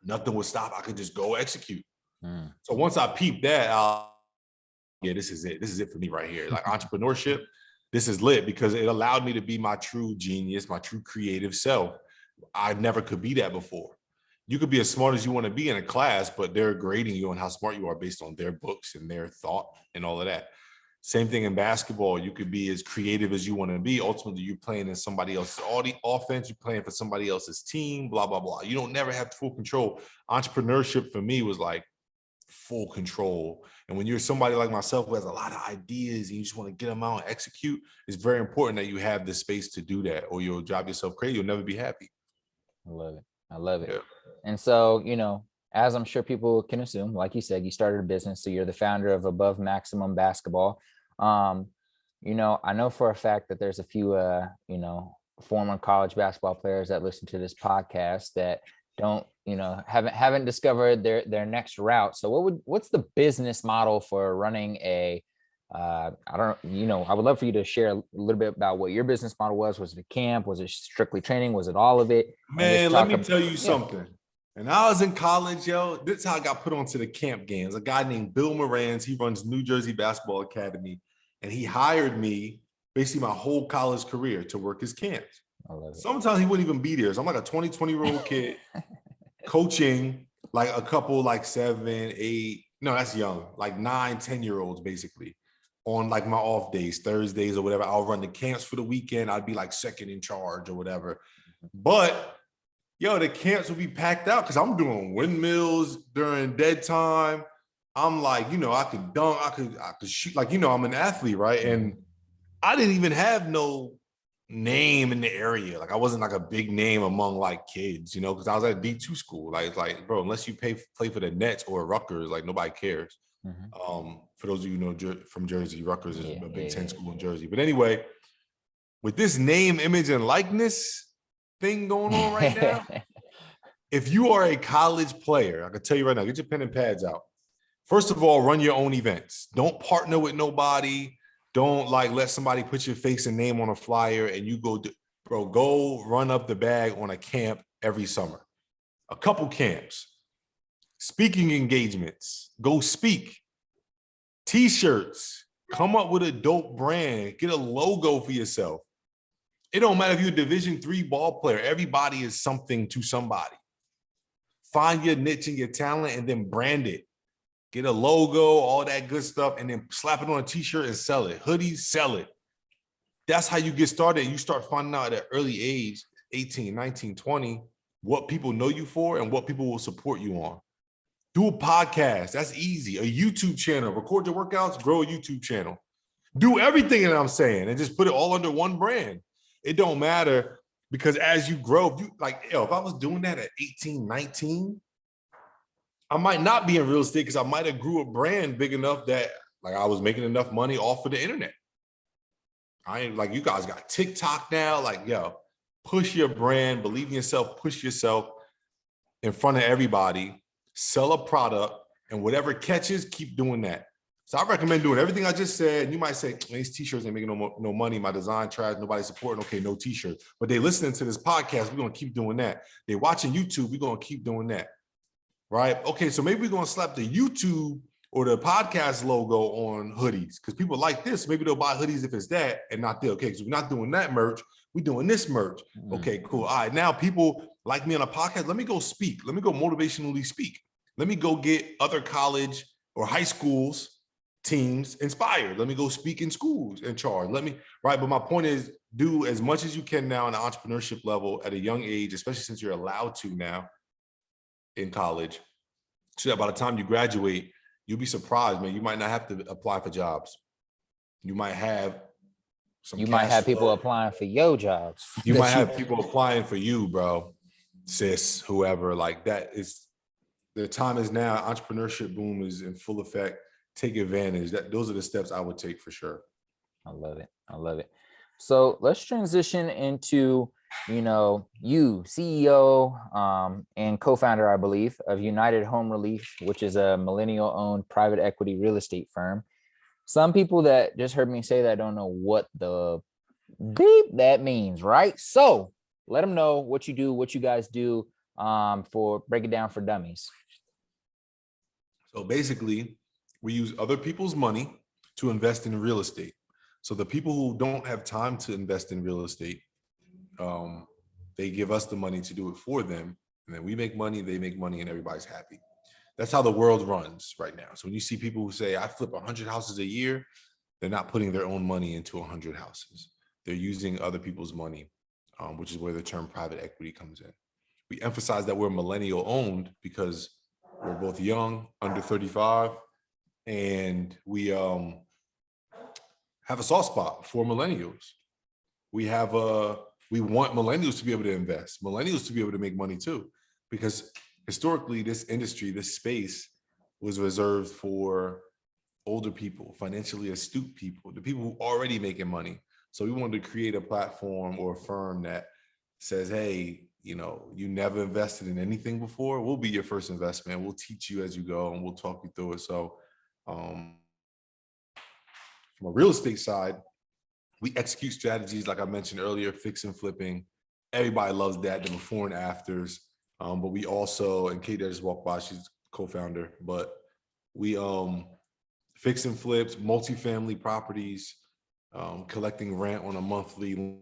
Nothing would stop. I could just go execute. mm. So once I peeped that, yeah, this is it. This is it for me right here. Like entrepreneurship, this is lit because it allowed me to be my true genius, my true creative self. I never could be that before. You could be as smart as you want to be in a class, but they're grading you on how smart you are based on their books and their thought and all of that. Same thing in basketball. You could be as creative as you want to be. Ultimately, you're playing in somebody else's offense. You're playing for somebody else's team, blah, blah, blah. You don't never have full control. Entrepreneurship for me was like full control. And when you're somebody like myself who has a lot of ideas and you just want to get them out and execute, it's very important that you have the space to do that or you'll drive yourself crazy. You'll never be happy. I love it. I love it. Yeah. And so, as I'm sure people can assume, like you said, you started a business, so you're the founder of AboveMAX Basketball. I know for a fact that there's a few, former college basketball players that listen to this podcast that don't, haven't discovered their next route. So what's the business model for running a I don't, I would love for you to share a little bit about what your business model was. Was it a camp? Was it strictly training? Was it all of it? And just Man, let talk me about, tell you yeah. something. And I was in college, yo. This is how I got put onto the camp games. A guy named Bill Morans, he runs New Jersey Basketball Academy, and he hired me basically my whole college career to work his camps. I love it. Sometimes he wouldn't even be there. So I'm like a 20-year-old kid coaching like a couple like 7, 8, no, that's young, like 9, 10-year-olds basically on like my off days, Thursdays or whatever. I'll run the camps for the weekend. I'd be like second in charge or whatever. But yo, the camps will be packed out because I'm doing windmills during dead time. I'm like, I could dunk, I could shoot, like, I'm an athlete, right? And I didn't even have no name in the area. Like I wasn't like a big name among like kids, because I was at D2 school. Like, bro, unless you play for the Nets or Rutgers, like nobody cares. For those of you who know from Jersey, Rutgers is a Big Ten school in Jersey. But anyway, with this name, image, and likeness thing going on right now, if you are a college player, I can tell you right now, get your pen and pads out. First of all, run your own events. Don't partner with nobody. Don't like let somebody put your face and name on a flyer and you go, go run up the bag on a camp every summer. A couple camps, speaking engagements, go speak, t-shirts, come up with a dope brand, get a logo for yourself. It don't matter if you're a Division III ball player. Everybody is something to somebody. Find your niche and your talent and then brand it. Get a logo, all that good stuff, and then slap it on a t-shirt and sell it. Hoodies, sell it. That's how you get started. You start finding out at an early age, 18, 19, 20, what people know you for and what people will support you on. Do a podcast. That's easy. A YouTube channel. Record your workouts, grow a YouTube channel. Do everything that I'm saying and just put it all under one brand. It don't matter because as you grow, if I was doing that at 18, 19, I might not be in real estate because I might have grew a brand big enough that like I was making enough money off of the internet. I ain't like you guys got TikTok now. Like, push your brand, believe in yourself, push yourself in front of everybody, sell a product, and whatever catches, keep doing that. So I recommend doing everything I just said. And you might say, these t-shirts ain't making no money. My design trash, nobody supporting. Okay, no t-shirts. But they listening to this podcast, we're going to keep doing that. They watching YouTube, we're going to keep doing that. Right? Okay, so maybe we're going to slap the YouTube or the podcast logo on hoodies because people like this. Maybe they'll buy hoodies if it's that and not there. Okay, because we're not doing that merch. We're doing this merch. Okay, cool. All right, now people like me on a podcast. Let me go speak. Let me go motivationally speak. Let me go get other college or high schools teams inspired. Let me go speak in schools and charge. Right? But my point is do as much as you can now on the entrepreneurship level at a young age, especially since you're allowed to now in college, so that by the time you graduate, you'll be surprised, man. You might not have to apply for jobs. You might have some You might have flow. people applying for your jobs. You might have people applying for you, bro, sis, whoever. Like that is the time is now. Entrepreneurship boom is in full effect. Take advantage. Those are the steps I would take for sure. I love it. I love it. So let's transition into, you CEO and co-founder, I believe, of United Home Relief, which is a millennial-owned private equity real estate firm. Some people that just heard me say that don't know what the beep that means, right? So let them know what you do, what you guys do for break it down for dummies. So basically, we use other people's money to invest in real estate. So the people who don't have time to invest in real estate, they give us the money to do it for them. And then we make money, they make money, and everybody's happy. That's how the world runs right now. So when you see people who say, I flip 100 houses a year, they're not putting their own money into 100 houses. They're using other people's money, which is where the term private equity comes in. We emphasize that we're millennial owned because we're both young, under 35, and we have a soft spot for millennials. We want millennials to be able to invest, millennials to be able to make money too, because historically this industry, this space was reserved for older people, financially astute people, the people who are already making money. So we wanted to create a platform or a firm that says, hey, you never invested in anything before, we'll be your first investment. We'll teach you as you go and we'll talk you through it. So from a real estate side, we execute strategies like I mentioned earlier, fix and flipping. Everybody loves that, the before and afters. But we also, and Kate that just walked by, she's co-founder, but we fix and flips, multifamily properties, collecting rent on a monthly.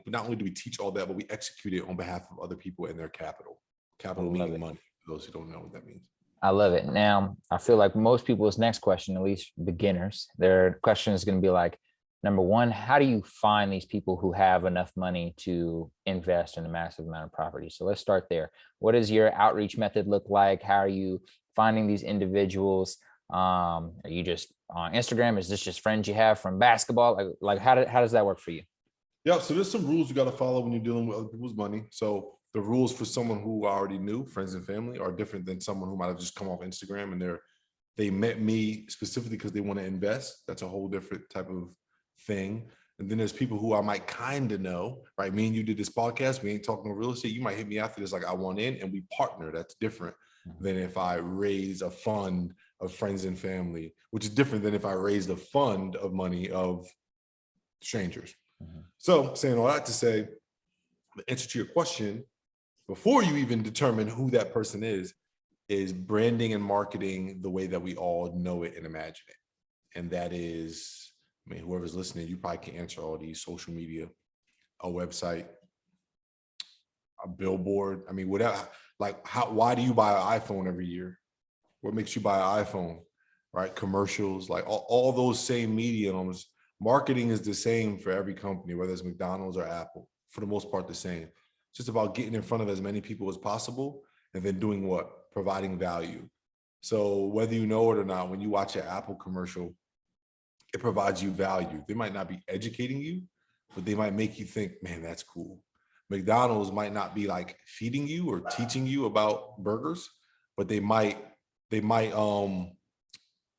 Not only do we teach all that, but we execute it on behalf of other people and their capital. Capital meaning money, for those who don't know what that means. I love it. Now, I feel like most people's next question, at least beginners, their question is going to be like, number one, how do you find these people who have enough money to invest in a massive amount of property? So let's start there. What does your outreach method look like? How are you finding these individuals? Are you just on Instagram? Is this just friends you have from basketball? Like how does that work for you? Yeah, so there's some rules you got to follow when you're dealing with other people's money. So the rules for someone who I already knew, friends and family, are different than someone who might have just come off Instagram and they met me specifically because they want to invest. That's a whole different type of thing. And then there's people who I might kind of know, right? Me and you did this podcast. We ain't talking real estate. You might hit me after this, like I want in, and we partner. That's different than if I raise a fund of friends and family, which is different than if I raised a fund of money of strangers. So saying all that to say, the answer to your question, before you even determine who that person is branding and marketing the way that we all know it and imagine it. And that is, I mean, whoever's listening, you probably can answer all these: social media, a website, a billboard. I mean, whatever, like why do you buy an iPhone every year? What makes you buy an iPhone, right? Commercials, like all those same mediums. Marketing is the same for every company, whether it's McDonald's or Apple, for the most part, the same. It's just about getting in front of as many people as possible and then doing what? Providing value. So whether you know it or not, when you watch an Apple commercial, it provides you value. They might not be educating you, but they might make you think, man, that's cool. McDonald's might not be like feeding you or teaching you about burgers, but they might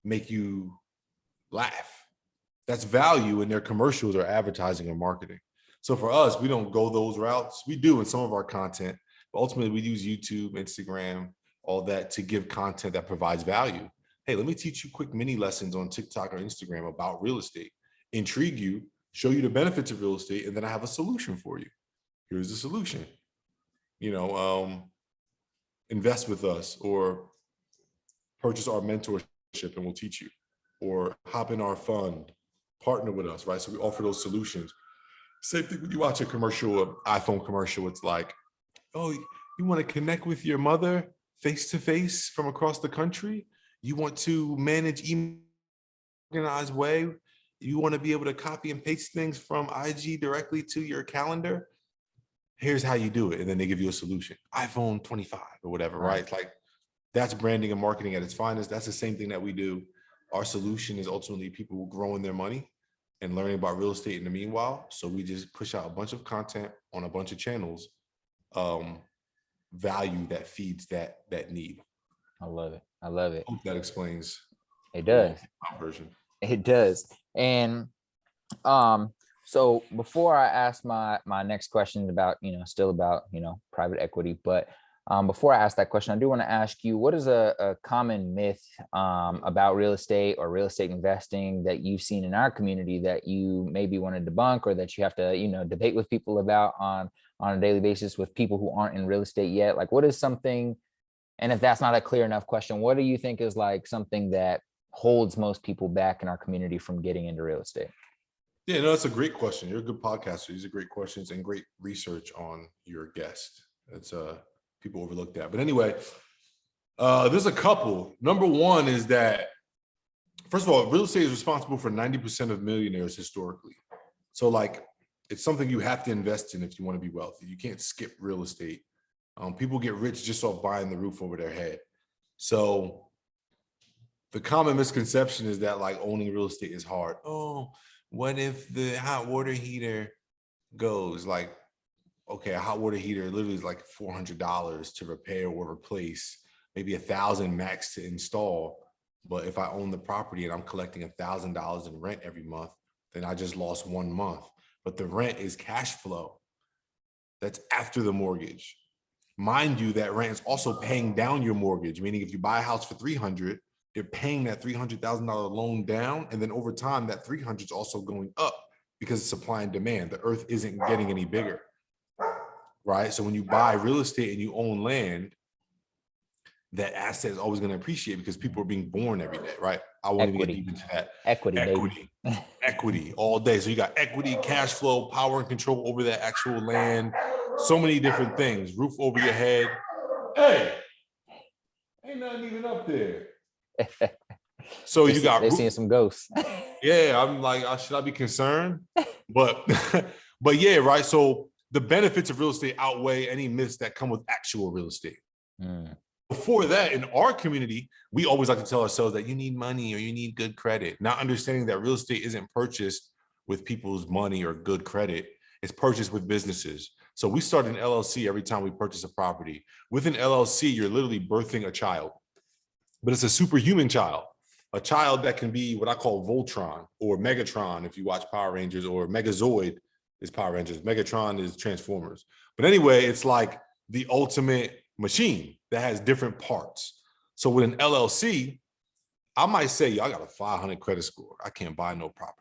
make you laugh. That's value in their commercials or advertising or marketing. So for us, we don't go those routes. We do in some of our content, but ultimately we use YouTube, Instagram, all that to give content that provides value. Hey, let me teach you quick mini lessons on TikTok or Instagram about real estate, intrigue you, show you the benefits of real estate, and then I have a solution for you. Here's the solution. Invest with us or purchase our mentorship and we'll teach you, or hop in our fund, partner with us, right? So we offer those solutions. Same thing when you watch a commercial, an iPhone commercial, it's like, oh, you want to connect with your mother face to face from across the country? You want to manage email organized way? You want to be able to copy and paste things from IG directly to your calendar? Here's how you do it. And then they give you a solution, iPhone 25 or whatever, right? It's like, that's branding and marketing at its finest. That's the same thing that we do. Our solution is ultimately people growing their money and learning about real estate in the meanwhile. So we just push out a bunch of content on a bunch of channels, value that feeds that need. I love it. I love it. I hope that explains. It does. Version. It does. And so before I ask my next question about, still about, private equity, but before I ask that question, I do want to ask you, what is a common myth about real estate or real estate investing that you've seen in our community that you maybe want to debunk, or that you have to, debate with people about on a daily basis with people who aren't in real estate yet? Like, what is something, and if that's not a clear enough question, what do you think is like something that holds most people back in our community from getting into real estate? Yeah, no, that's a great question. You're a good podcaster. These are great questions and great research on your guest. It's people overlook that. But anyway, there's a couple. Number one is that, first of all, real estate is responsible for 90% of millionaires historically. So like, it's something you have to invest in if you want to be wealthy. You can't skip real estate. People get rich just off buying the roof over their head. So the common misconception is that like owning real estate is hard. Oh, what if the hot water heater goes? Like, okay, a hot water heater literally is like $400 to repair or replace, maybe $1,000 max to install. But if I own the property and I'm collecting $1,000 in rent every month, then I just lost 1 month. But the rent is cash flow. That's after the mortgage. Mind you, that rent is also paying down your mortgage, meaning if you buy a house for 300, you're paying that $300,000 loan down. And then over time, that 300 is also going up because of supply and demand. The earth isn't getting any bigger, right? So when you buy real estate and you own land, that asset is always going to appreciate because people are being born every day, right? I won't even get deep into that. Equity. Equity all day. So you got equity, cash flow, power and control over that actual land. So many different things. Roof over your head. Hey, ain't nothing even up there. So you got they seeing some ghosts. Yeah, I'm like, should I be concerned? But but yeah, right. So the benefits of real estate outweigh any myths that come with actual real estate. Before that, in our community, we always like to tell ourselves that you need money or you need good credit, not understanding that real estate isn't purchased with people's money or good credit. It's purchased with businesses. So we start an LLC every time we purchase a property. With an LLC, you're literally birthing a child, but it's a superhuman child, a child that can be what I call Voltron or Megatron if you watch Power Rangers, or Megazoid is Power Rangers. Megatron is Transformers. But anyway, it's like the ultimate machine that has different parts. So with an LLC, I might say, yo, I got a 500 credit score. I can't buy no properties.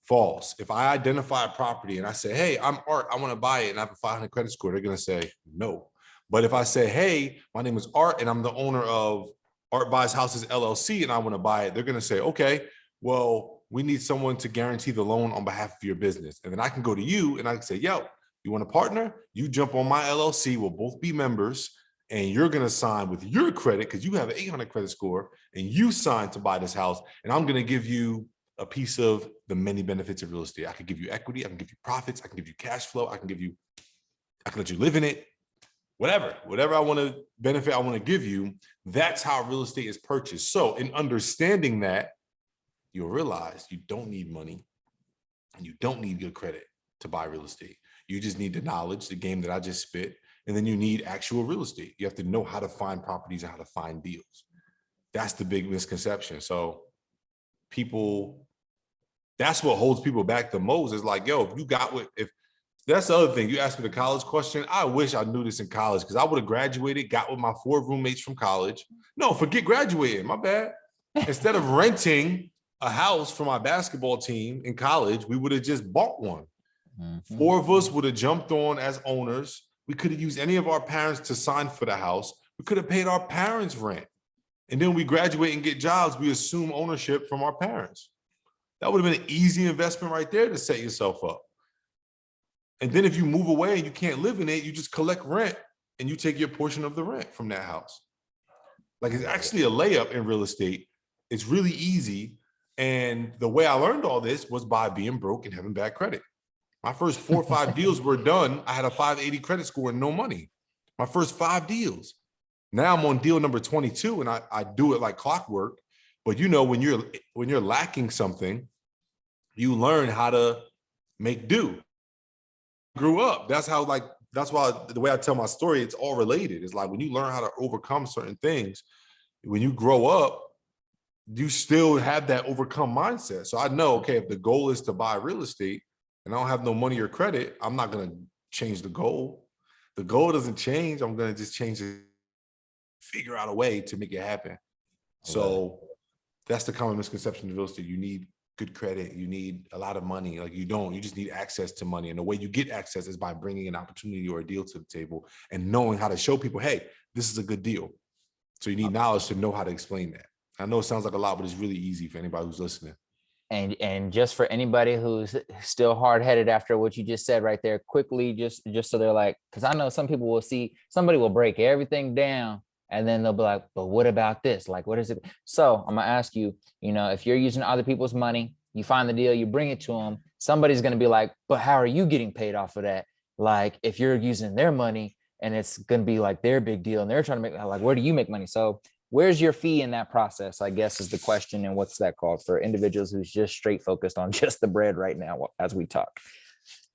False. If I identify a property and I say, hey, I'm Art, I want to buy it, and I have a 500 credit score, they're going to say no. But if I say, hey, my name is Art and I'm the owner of Art Buys Houses LLC and I want to buy it, they're going to say, okay, well, we need someone to guarantee the loan on behalf of your business. And then I can go to you and I can say, yo, you want a partner? You jump on my LLC. We'll both be members. And you're going to sign with your credit because you have an 800 credit score and you sign to buy this house. And I'm going to give you a piece of the many benefits of real estate. I can give you equity. I can give you profits. I can give you cash flow. I can let you live in it. Whatever I want to benefit, I want to give you. That's how real estate is purchased. So in understanding that, you'll realize you don't need money and you don't need good credit to buy real estate. You just need the knowledge, the game that I just spit. And then you need actual real estate. You have to know how to find properties and how to find deals. That's the big misconception. So that's what holds people back the most, is like, yo, if that's the other thing. You asked me the college question. I wish I knew this in college because I would have graduated, got with my 4 roommates from college. No, forget graduating, my bad. Instead of renting a house for my basketball team in college, we would have just bought one. 4 of us would have jumped on as owners. We could have used any of our parents to sign for the house. We could have paid our parents rent. And then we graduate and get jobs. We assume ownership from our parents. That would have been an easy investment right there to set yourself up. And then if you move away and you can't live in it, you just collect rent and you take your portion of the rent from that house. Like, it's actually a layup in real estate. It's really easy. And the way I learned all this was by being broke and having bad credit. My first 4 or 5 deals were done. I had a 580 credit score and no money. My first 5 deals. Now I'm on deal number 22 and I do it like clockwork. But you know, when you're lacking something, you learn how to make do. Grew up. That's why the way I tell my story, it's all related. It's like when you learn how to overcome certain things, when you grow up, you still have that overcome mindset. So I know, okay, if the goal is to buy real estate, and I don't have no money or credit, I'm not going to change the goal. The goal doesn't change. I'm going to just change it, figure out a way to make it happen. So that's the common misconception of real estate. You need good credit. You need a lot of money. Like, you don't. You just need access to money. And the way you get access is by bringing an opportunity or a deal to the table and knowing how to show people, hey, this is a good deal. So you need knowledge to know how to explain that. I know it sounds like a lot, but it's really easy for anybody who's listening. And just for anybody who's still hard-headed after what you just said right there, quickly, just so they're like, because I know some people will see, somebody will break everything down and then they'll be like, but what about this? Like, what is it? So I'm gonna ask you, if you're using other people's money, you find the deal, you bring it to them, somebody's gonna be like, but how are you getting paid off of that? Like, if you're using their money and it's gonna be like their big deal and they're trying to make, like, where do you make money? So where's your fee in that process, I guess, is the question. And what's that called for individuals who's just straight focused on just the bread right now as we talk?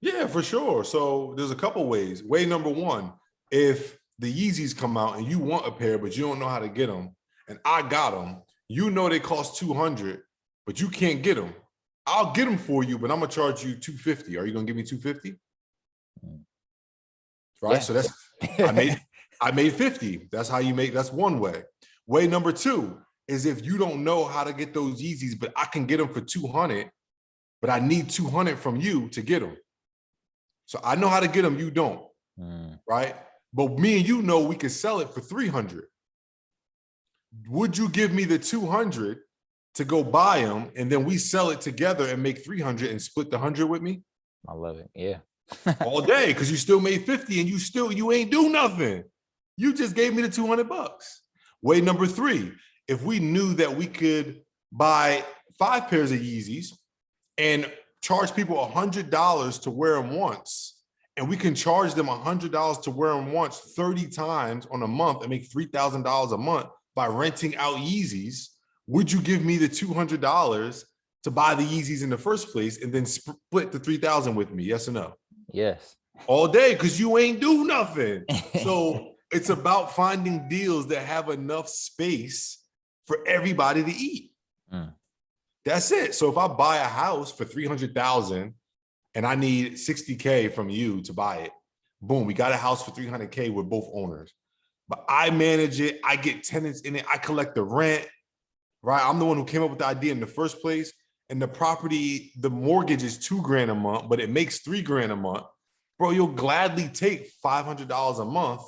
Yeah, for sure. So there's a couple ways. Way number one, if the Yeezys come out and you want a pair, but you don't know how to get them, and I got them, they cost 200, but you can't get them. I'll get them for you, but I'm going to charge you 250. Are you going to give me 250? right? Yeah. So that's, I made 50. That's how you make, that's one way. Way number two is if you don't know how to get those Yeezys, but I can get them for 200, but I need 200 from you to get them. So I know how to get them, you don't, right? But me and you know we can sell it for 300. Would you give me the 200 to go buy them, and then we sell it together and make 300 and split the 100 with me? I love it. Yeah. All day, because you still made 50 and you ain't do nothing. You just gave me the 200 bucks. Way number three, if we knew that we could buy 5 pairs of Yeezys and charge people $100 to wear them once, and we can charge them $100 to wear them once 30 times on a month and make $3,000 a month by renting out Yeezys, would you give me the $200 to buy the Yeezys in the first place and then split the 3,000 with me? Yes or no? Yes. All day, because you ain't do nothing. So it's about finding deals that have enough space for everybody to eat. That's it. So if I buy a house for 300,000 and I need 60K from you to buy it, boom, we got a house for 300K with both owners. But I manage it. I get tenants in it. I collect the rent, right? I'm the one who came up with the idea in the first place. And the property, the mortgage is $2,000 a month, but it makes $3,000 a month. Bro, you'll gladly take $500 a month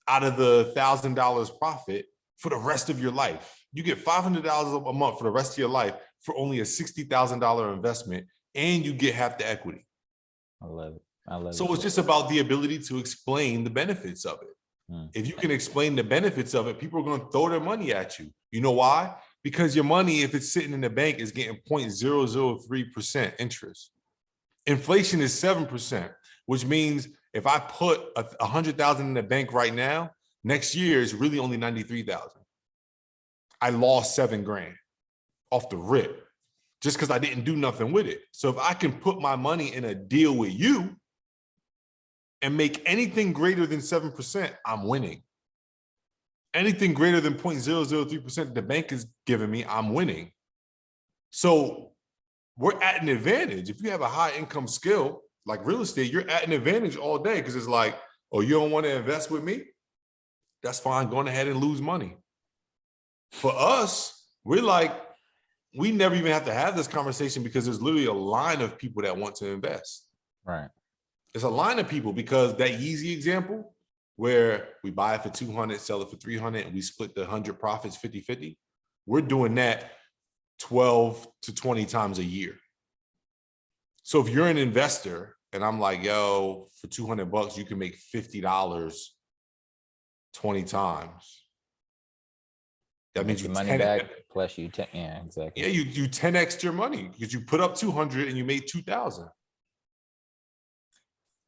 out of the $1,000 profit for the rest of your life. You get $500 a month for the rest of your life for only a $60,000 investment, and you get half the equity. I love it. I love it. So it's just about the ability to explain the benefits of it. If you can explain the benefits of it, people are going to throw their money at you. You know why? Because your money, if it's sitting in the bank, is getting 0.003% interest. Inflation is 7%, which means if I put 100,000 in the bank right now, next year is really only 93,000. I lost $7,000 off the rip just because I didn't do nothing with it. So if I can put my money in a deal with you and make anything greater than 7%, I'm winning. Anything greater than 0.003% the bank is giving me, I'm winning. So we're at an advantage. If you have a high income skill like real estate, you're at an advantage all day, because it's like, oh, you don't want to invest with me? That's fine. Go ahead and lose money. For us, we're like, we never even have to have this conversation, because there's literally a line of people that want to invest. Right. It's a line of people, because that Yeezy example where we buy it for 200, sell it for 300, and we split the 100 profits 50-50, we're doing that 12 to 20 times a year. So if you're an investor and I'm like, yo, for 200 bucks, you can make $50 20 times. That means you money back plus you 10. Yeah, exactly. Yeah, you 10x your money, because you put up 200 and you made 2,000.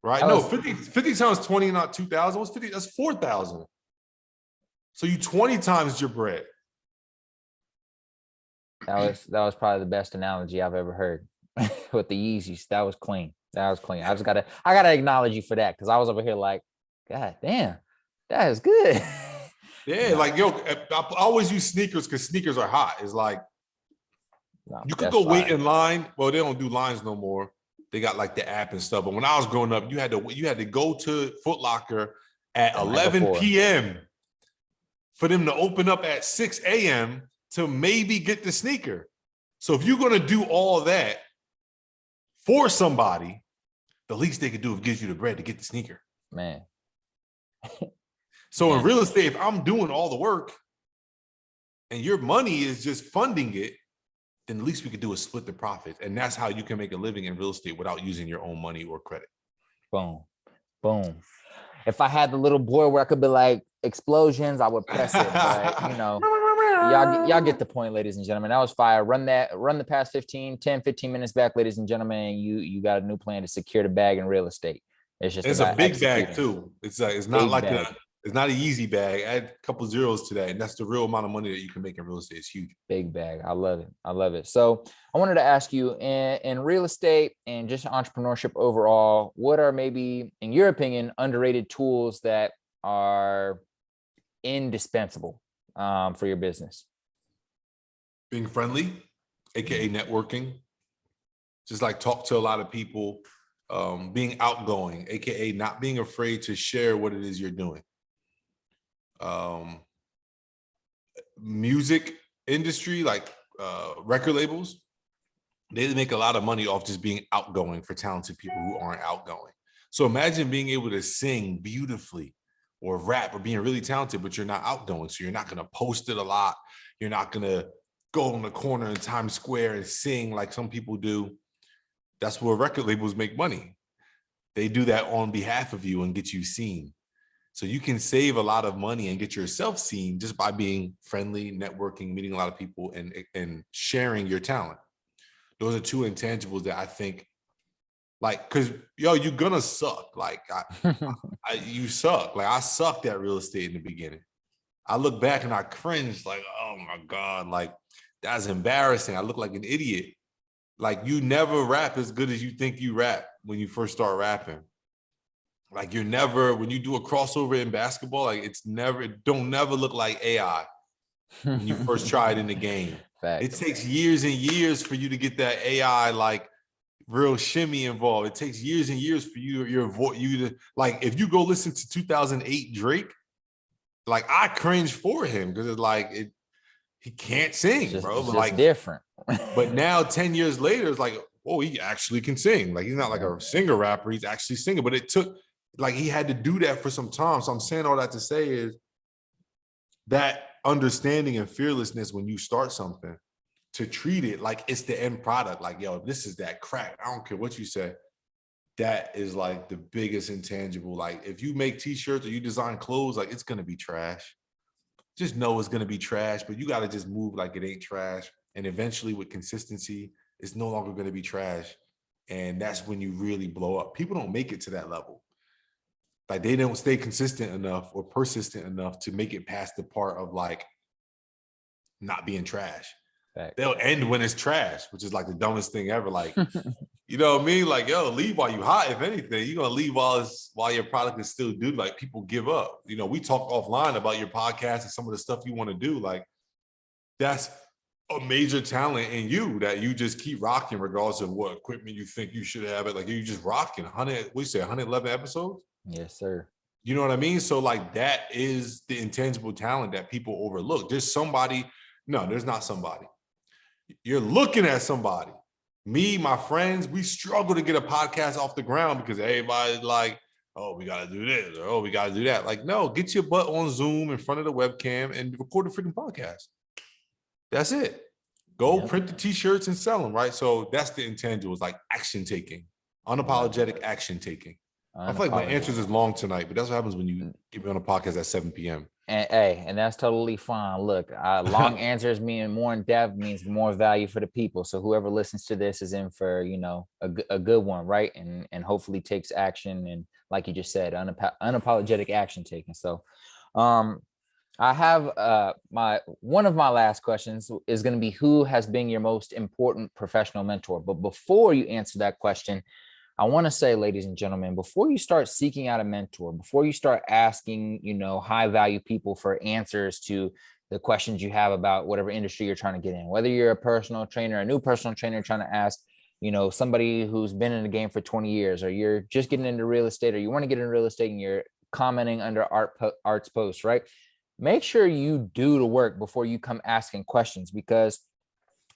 Right? No, 50 times 20, not 2,000. What's 50? That's 4,000. So you 20 times your bread. That was probably the best analogy I've ever heard with the Yeezys. That was clean. That was clean. I gotta acknowledge you for that, because I was over here like, God damn, that is good. Yeah, like, yo, I always use sneakers because sneakers are hot. It's like, you could go wait in line. Well, they don't do lines no more. They got like the app and stuff. But when I was growing up, you had to go to Foot Locker at 11 p.m. for them to open up at 6 a.m. to maybe get the sneaker. So if you're going to do all that for somebody, the least they could do is give you the bread to get the sneaker. Man. So in real estate, if I'm doing all the work and your money is just funding it, then the least we could do is split the profits. And that's how you can make a living in real estate without using your own money or credit. Boom. Boom. If I had the little board where I could be like explosions, I would press it. But, you know, y'all get the point, ladies and gentlemen. That was fire. Run the past 15 minutes back, ladies and gentlemen. You got a new plan to secure the bag in real estate. It's a big bag too. It's not like it's not an easy bag. Add a couple zeros to that, and that's the real amount of money that you can make in real estate. It's huge. Big bag. I love it. I love it. So I wanted to ask you, in real estate and just entrepreneurship overall, what are maybe, in your opinion, underrated tools that are indispensable for your business? Being friendly, aka networking. Just like talk to a lot of people. being outgoing, aka not being afraid to share what it is you're doing. Music industry, like record labels, they make a lot of money off just being outgoing for talented people who aren't outgoing. So imagine being able to sing beautifully or rap or being really talented, but you're not outgoing. So you're not going to post it a lot. You're not going to go in the corner in Times Square and sing like some people do. That's where record labels make money. They do that on behalf of you and get you seen. So you can save a lot of money and get yourself seen just by being friendly, networking, meeting a lot of people, and sharing your talent. Those are two intangibles that I think, like, because you're gonna suck. Like you suck. Like I sucked at real estate in the beginning. I look back and I cringe, like, oh my God, like that's embarrassing. I look like an idiot. Like you never rap as good as you think you rap when you first start rapping. Like you're never, when you do a crossover in basketball, like it don't never look like AI when you first try it in the game. Fact. It takes years and years for you to get that AI like real shimmy involved. It takes years and years for you to, like, if you go listen to 2008 Drake, like I cringe for him because it's like he can't sing, bro. It's like different. But now 10 years later, it's like, oh, he actually can sing. Like he's not like a singer rapper, he's actually singing. But it took, like, he had to do that for some time. So I'm saying all that to say is that understanding and fearlessness when you start something, to treat it like it's the end product. Like, yo, this is that crack. I don't care what you say. That is like the biggest intangible. Like if you make t-shirts or you design clothes, like it's gonna be trash. Just know it's gonna be trash, but you gotta just move like it ain't trash. And eventually with consistency, it's no longer gonna be trash. And that's when you really blow up. People don't make it to that level. Like they don't stay consistent enough or persistent enough to make it past the part of like not being trash. Fact. They'll end when it's trash, which is like the dumbest thing ever. Like, you know what I mean? Like, yo, leave while you hot. If anything, you're gonna leave while your product is still due. Like people give up. You know, we talk offline about your podcast and some of the stuff you want to do. Like, that's a major talent in you that you just keep rocking regardless of what equipment you think you should have. It like you just rocking 100. We say 111 episodes. Yes, sir. You know what I mean? So like that is the intangible talent that people overlook. There's somebody. No, there's not somebody. You're looking at somebody. Me, my friends, we struggle to get a podcast off the ground because everybody's like, oh, we got to do this, or oh, we got to do that. Like, no, get your butt on Zoom in front of the webcam and record a freaking podcast. That's it. Go print the t-shirts and sell them, right? So that's the intangibles, like action taking, unapologetic action taking. I feel like my answers is long tonight, but that's what happens when you get me on a podcast at 7 p.m. And that's totally fine. Look, long answers mean more in depth means more value for the people. So whoever listens to this is in for, you know, a good one, right? And hopefully takes action. And like you just said, unapologetic action taking. So I have one of my last questions is going to be, who has been your most important professional mentor? But before you answer that question, I want to say, ladies and gentlemen, before you start seeking out a mentor, before you start asking, you know, high value people for answers to the questions you have about whatever industry you're trying to get in, whether you're a personal trainer, a new personal trainer trying to ask, you know, somebody who's been in the game for 20 years, or you're just getting into real estate, or you want to get into real estate and you're commenting under Art's post, right? Make sure you do the work before you come asking questions, because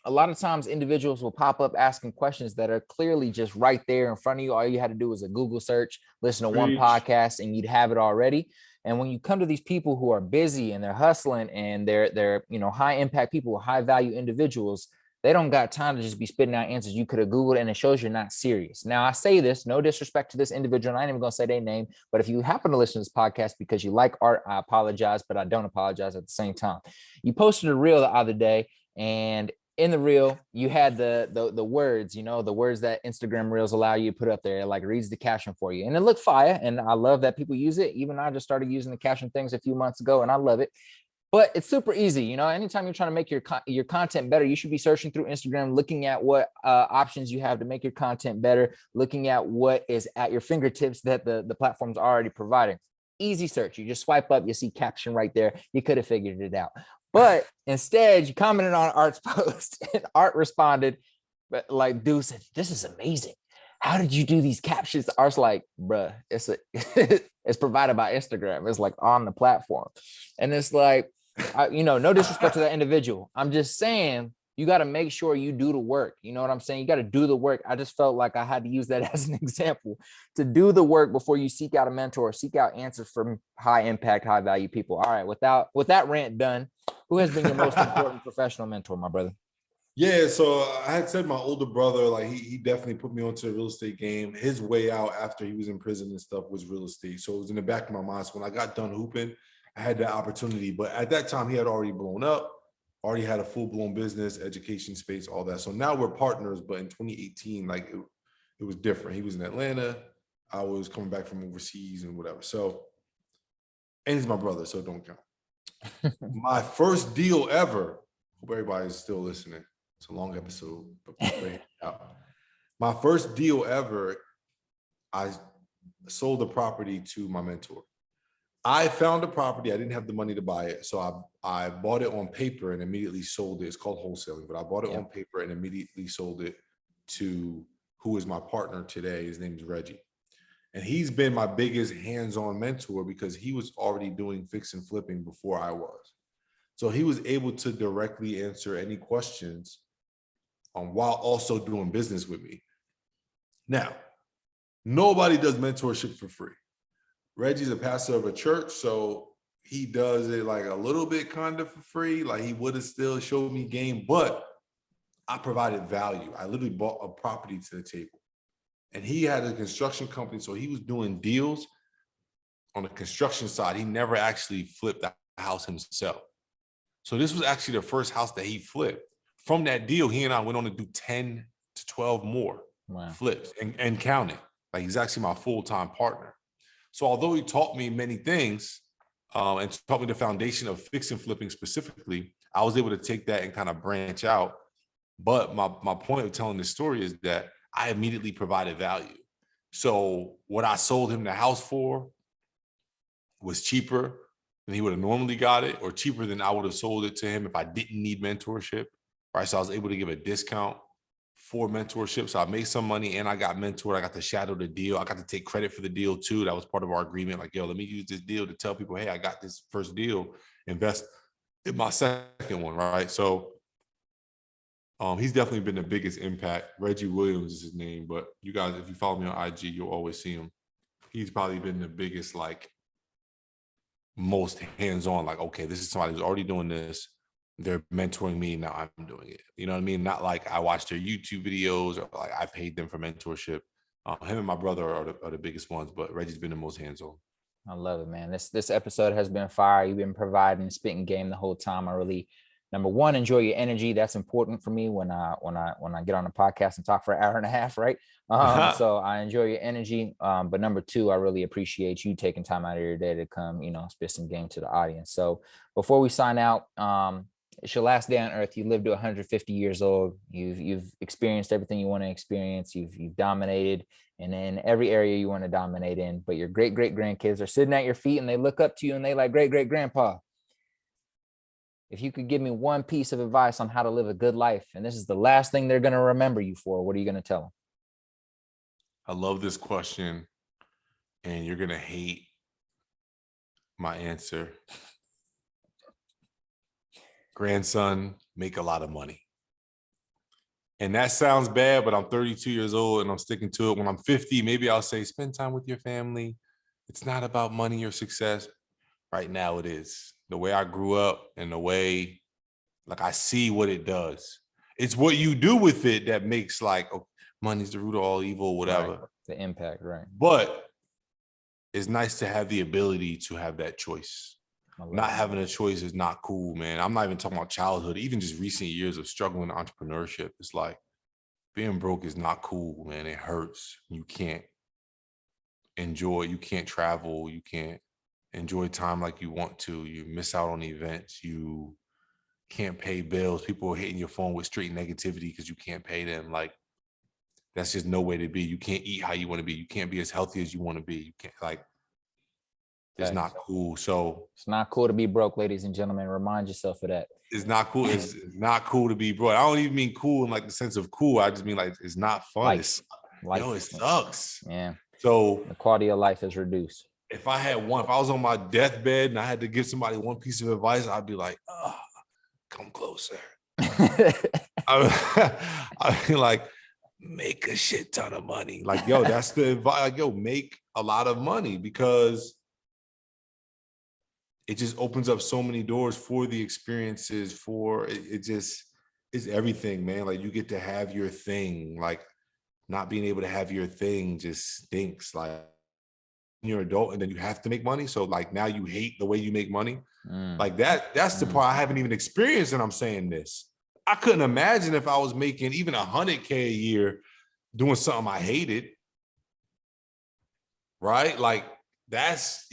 a lot of times individuals will pop up asking questions that are clearly just right there in front of you. All you had to do was a Google search, listen to one podcast, and you'd have it already. And when you come to these people who are busy and they're hustling and they're you know, high impact people, high value individuals, they don't got time to just be spitting out answers you could have Googled, and it shows you're not serious. Now, I say this, no disrespect to this individual, and I ain't even gonna say their name, but if you happen to listen to this podcast because you like art, I apologize, but I don't apologize at the same time. You posted a reel the other day, and in the reel, you had the words, you know, the words that Instagram reels allow you to put up there. It like reads the caption for you, and it looked fire. And I love that people use it. Even I just started using the caption things a few months ago, and I love it. But it's super easy. You know, anytime you're trying to make your content better, you should be searching through Instagram, looking at what options you have to make your content better, looking at what is at your fingertips that the platform's already providing. Easy search. You just swipe up, you see caption right there. You could have figured it out. But instead, you commented on Art's post, and Art responded, like, dude said, this is amazing. how did you do these captions? Art's like, bruh, it's provided by Instagram. It's like on the platform. And it's like, no disrespect to that individual. I'm just saying you got to make sure you do the work. You know what I'm saying? You got to do the work. I just felt like I had to use that as an example to do the work before you seek out a mentor, seek out answers from high impact, high value people. All right, with that rant done, who has been your most important professional mentor, my brother? Yeah, so I had said my older brother, like he definitely put me onto the real estate game. His way out after he was in prison and stuff was real estate. So it was in the back of my mind. So when I got done hooping, I had that opportunity. But at that time, he had already blown up, already had a full-blown business, education space, all that. So now we're partners, but in 2018, like it was different. He was in Atlanta. I was coming back from overseas and whatever. So, and he's my brother, so don't count. My first deal ever, hope everybody's still listening. It's a long episode, but my first deal ever, I sold the property to my mentor. I found a property. I didn't have the money to buy it. So I bought it on paper and immediately sold it. It's called wholesaling, but I bought it on paper and immediately sold it to who is my partner today. His name is Reggie. And he's been my biggest hands-on mentor because he was already doing fix and flipping before I was. So he was able to directly answer any questions while also doing business with me. Now, nobody does mentorship for free. Reggie's a pastor of a church, so he does it like a little bit kind of for free. Like he would have still showed me game, but I provided value. I literally bought a property to the table. And he had a construction company, so he was doing deals on the construction side. He never actually flipped the house himself. So this was actually the first house that he flipped. From that deal, he and I went on to do 10 to 12 more flips and counting. Like he's actually my full-time partner. So although he taught me many things and taught me the foundation of fix and flipping specifically, I was able to take that and kind of branch out. But my point of telling this story is that I immediately provided value. So what I sold him the house for was cheaper than he would have normally got it, or cheaper than I would have sold it to him if I didn't need mentorship. Right. So I was able to give a discount for mentorship. So I made some money and I got mentored. I got to shadow the deal. I got to take credit for the deal too. That was part of our agreement. Like, yo, let me use this deal to tell people, hey, I got this first deal, invest in my second one. Right. So he's definitely been the biggest impact. Reggie Williams is his name, but you guys, if you follow me on IG, you'll always see him. He's probably been the biggest, like most hands-on, like, okay, this is somebody who's already doing this. They're mentoring me. Now I'm doing it. You know what I mean? Not like I watched their YouTube videos or like I paid them for mentorship. Him and my brother are the biggest ones, but Reggie's been the most hands-on. I love it, man. This episode has been fire. You've been providing spitting game the whole time. I really, number one, enjoy your energy. That's important for me when I get on the podcast and talk for an hour and a half, right? So I enjoy your energy. But number two, I really appreciate you taking time out of your day to come, spit some game to the audience. So before we sign out, it's your last day on earth. You lived to 150 years old. You've experienced everything you want to experience. You've dominated and in every area you want to dominate in. But your great grandkids are sitting at your feet and they look up to you and they like, great grandpa. If you could give me one piece of advice on how to live a good life, and this is the last thing they're going to remember you for, what are you going to tell them? I love this question, and you're going to hate my answer. Grandson, make a lot of money. And that sounds bad, but I'm 32 years old and I'm sticking to it. When I'm 50, maybe I'll say, spend time with your family. It's not about money or success. Right now it is. The way I grew up and the way, like, I see what it does. It's what you do with it that makes, like, oh, money's the root of all evil, whatever. Right. The impact, right. But it's nice to have the ability to have that choice. Not having a choice is not cool, man. I'm not even talking about childhood, even just recent years of struggling entrepreneurship. It's like being broke is not cool, man. It hurts. You can't enjoy, you can't travel, you can't enjoy time like you want to. You miss out on events. You can't pay bills. People are hitting your phone with straight negativity because you can't pay them. Like, that's just no way to be. You can't eat how you want to be. You can't be as healthy as you want to be. You can't, like, it's not cool. So it's not cool to be broke, ladies and gentlemen. Remind yourself of that. It's not cool. It's not cool to be broke. I don't even mean cool in like the sense of cool. I just mean like it's not fun. life. Yo, it sucks. Yeah. So The quality of life is reduced. if I was on my deathbed and I had to give somebody one piece of advice, I'd be like, oh, come closer. I mean, like, make a shit ton of money. Like, yo, that's the advice. Like, yo, make a lot of money, because it just opens up so many doors for the experiences, for it just is everything, man. Like, you get to have your thing. Like, not being able to have your thing just stinks. Like, you're an adult and then you have to make money. So like now you hate the way you make money. Like that's the part I haven't even experienced. And I'm saying this. I couldn't imagine if I was making even $100K a year doing something I hated. Right? Like that's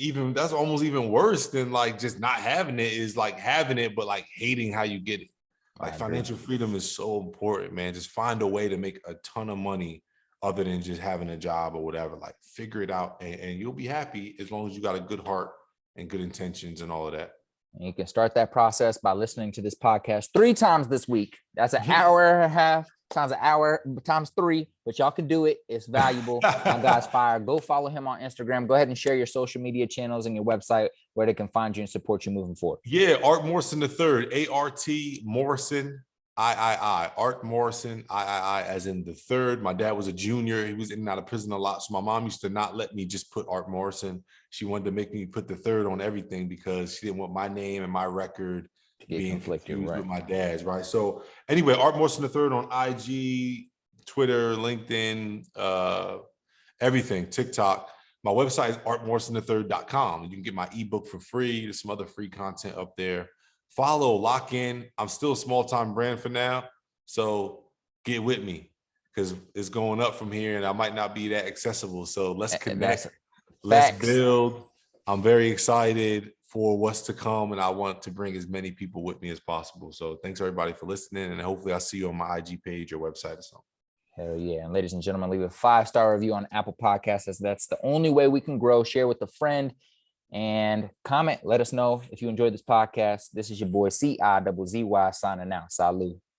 almost even worse than like just not having it, is like having it, but like hating how you get it. Like financial freedom is so important, man. Just find a way to make a ton of money other than just having a job or whatever. Like figure it out and you'll be happy as long as you got a good heart and good intentions and all of that. And you can start that process by listening to this podcast 3 times this week. That's an hour and a half times an hour times 3, but y'all can do it. It's valuable. My guy's fire. Go follow him on Instagram. Go ahead and share your social media channels and your website where they can find you and support you moving forward. Yeah, Art Morrison III, ART Morrison III, Art Morrison III, as in the third. My dad was a junior. He was in and out of prison a lot. So my mom used to not let me just put Art Morrison. She wanted to make me put the third on everything because she didn't want my name and my record being confused with my dad's, right? So anyway, Art Morrison III on IG, Twitter, LinkedIn, everything, TikTok. My website is artmorrison3.com. You can get my ebook for free. There's some other free content up there. Follow, lock in. I'm still a small-time brand for now, so get with me because it's going up from here and I might not be that accessible. So let's connect. Let's build. I'm very excited for what's to come, and I want to bring as many people with me as possible. So thanks everybody for listening, and hopefully I'll see you on my IG page or website or something. Hell yeah. And ladies and gentlemen, leave a 5-star review on Apple Podcasts, as that's the only way we can grow. Share with a friend and comment. Let us know if you enjoyed this podcast. This is your boy CIZZY signing out. Salud.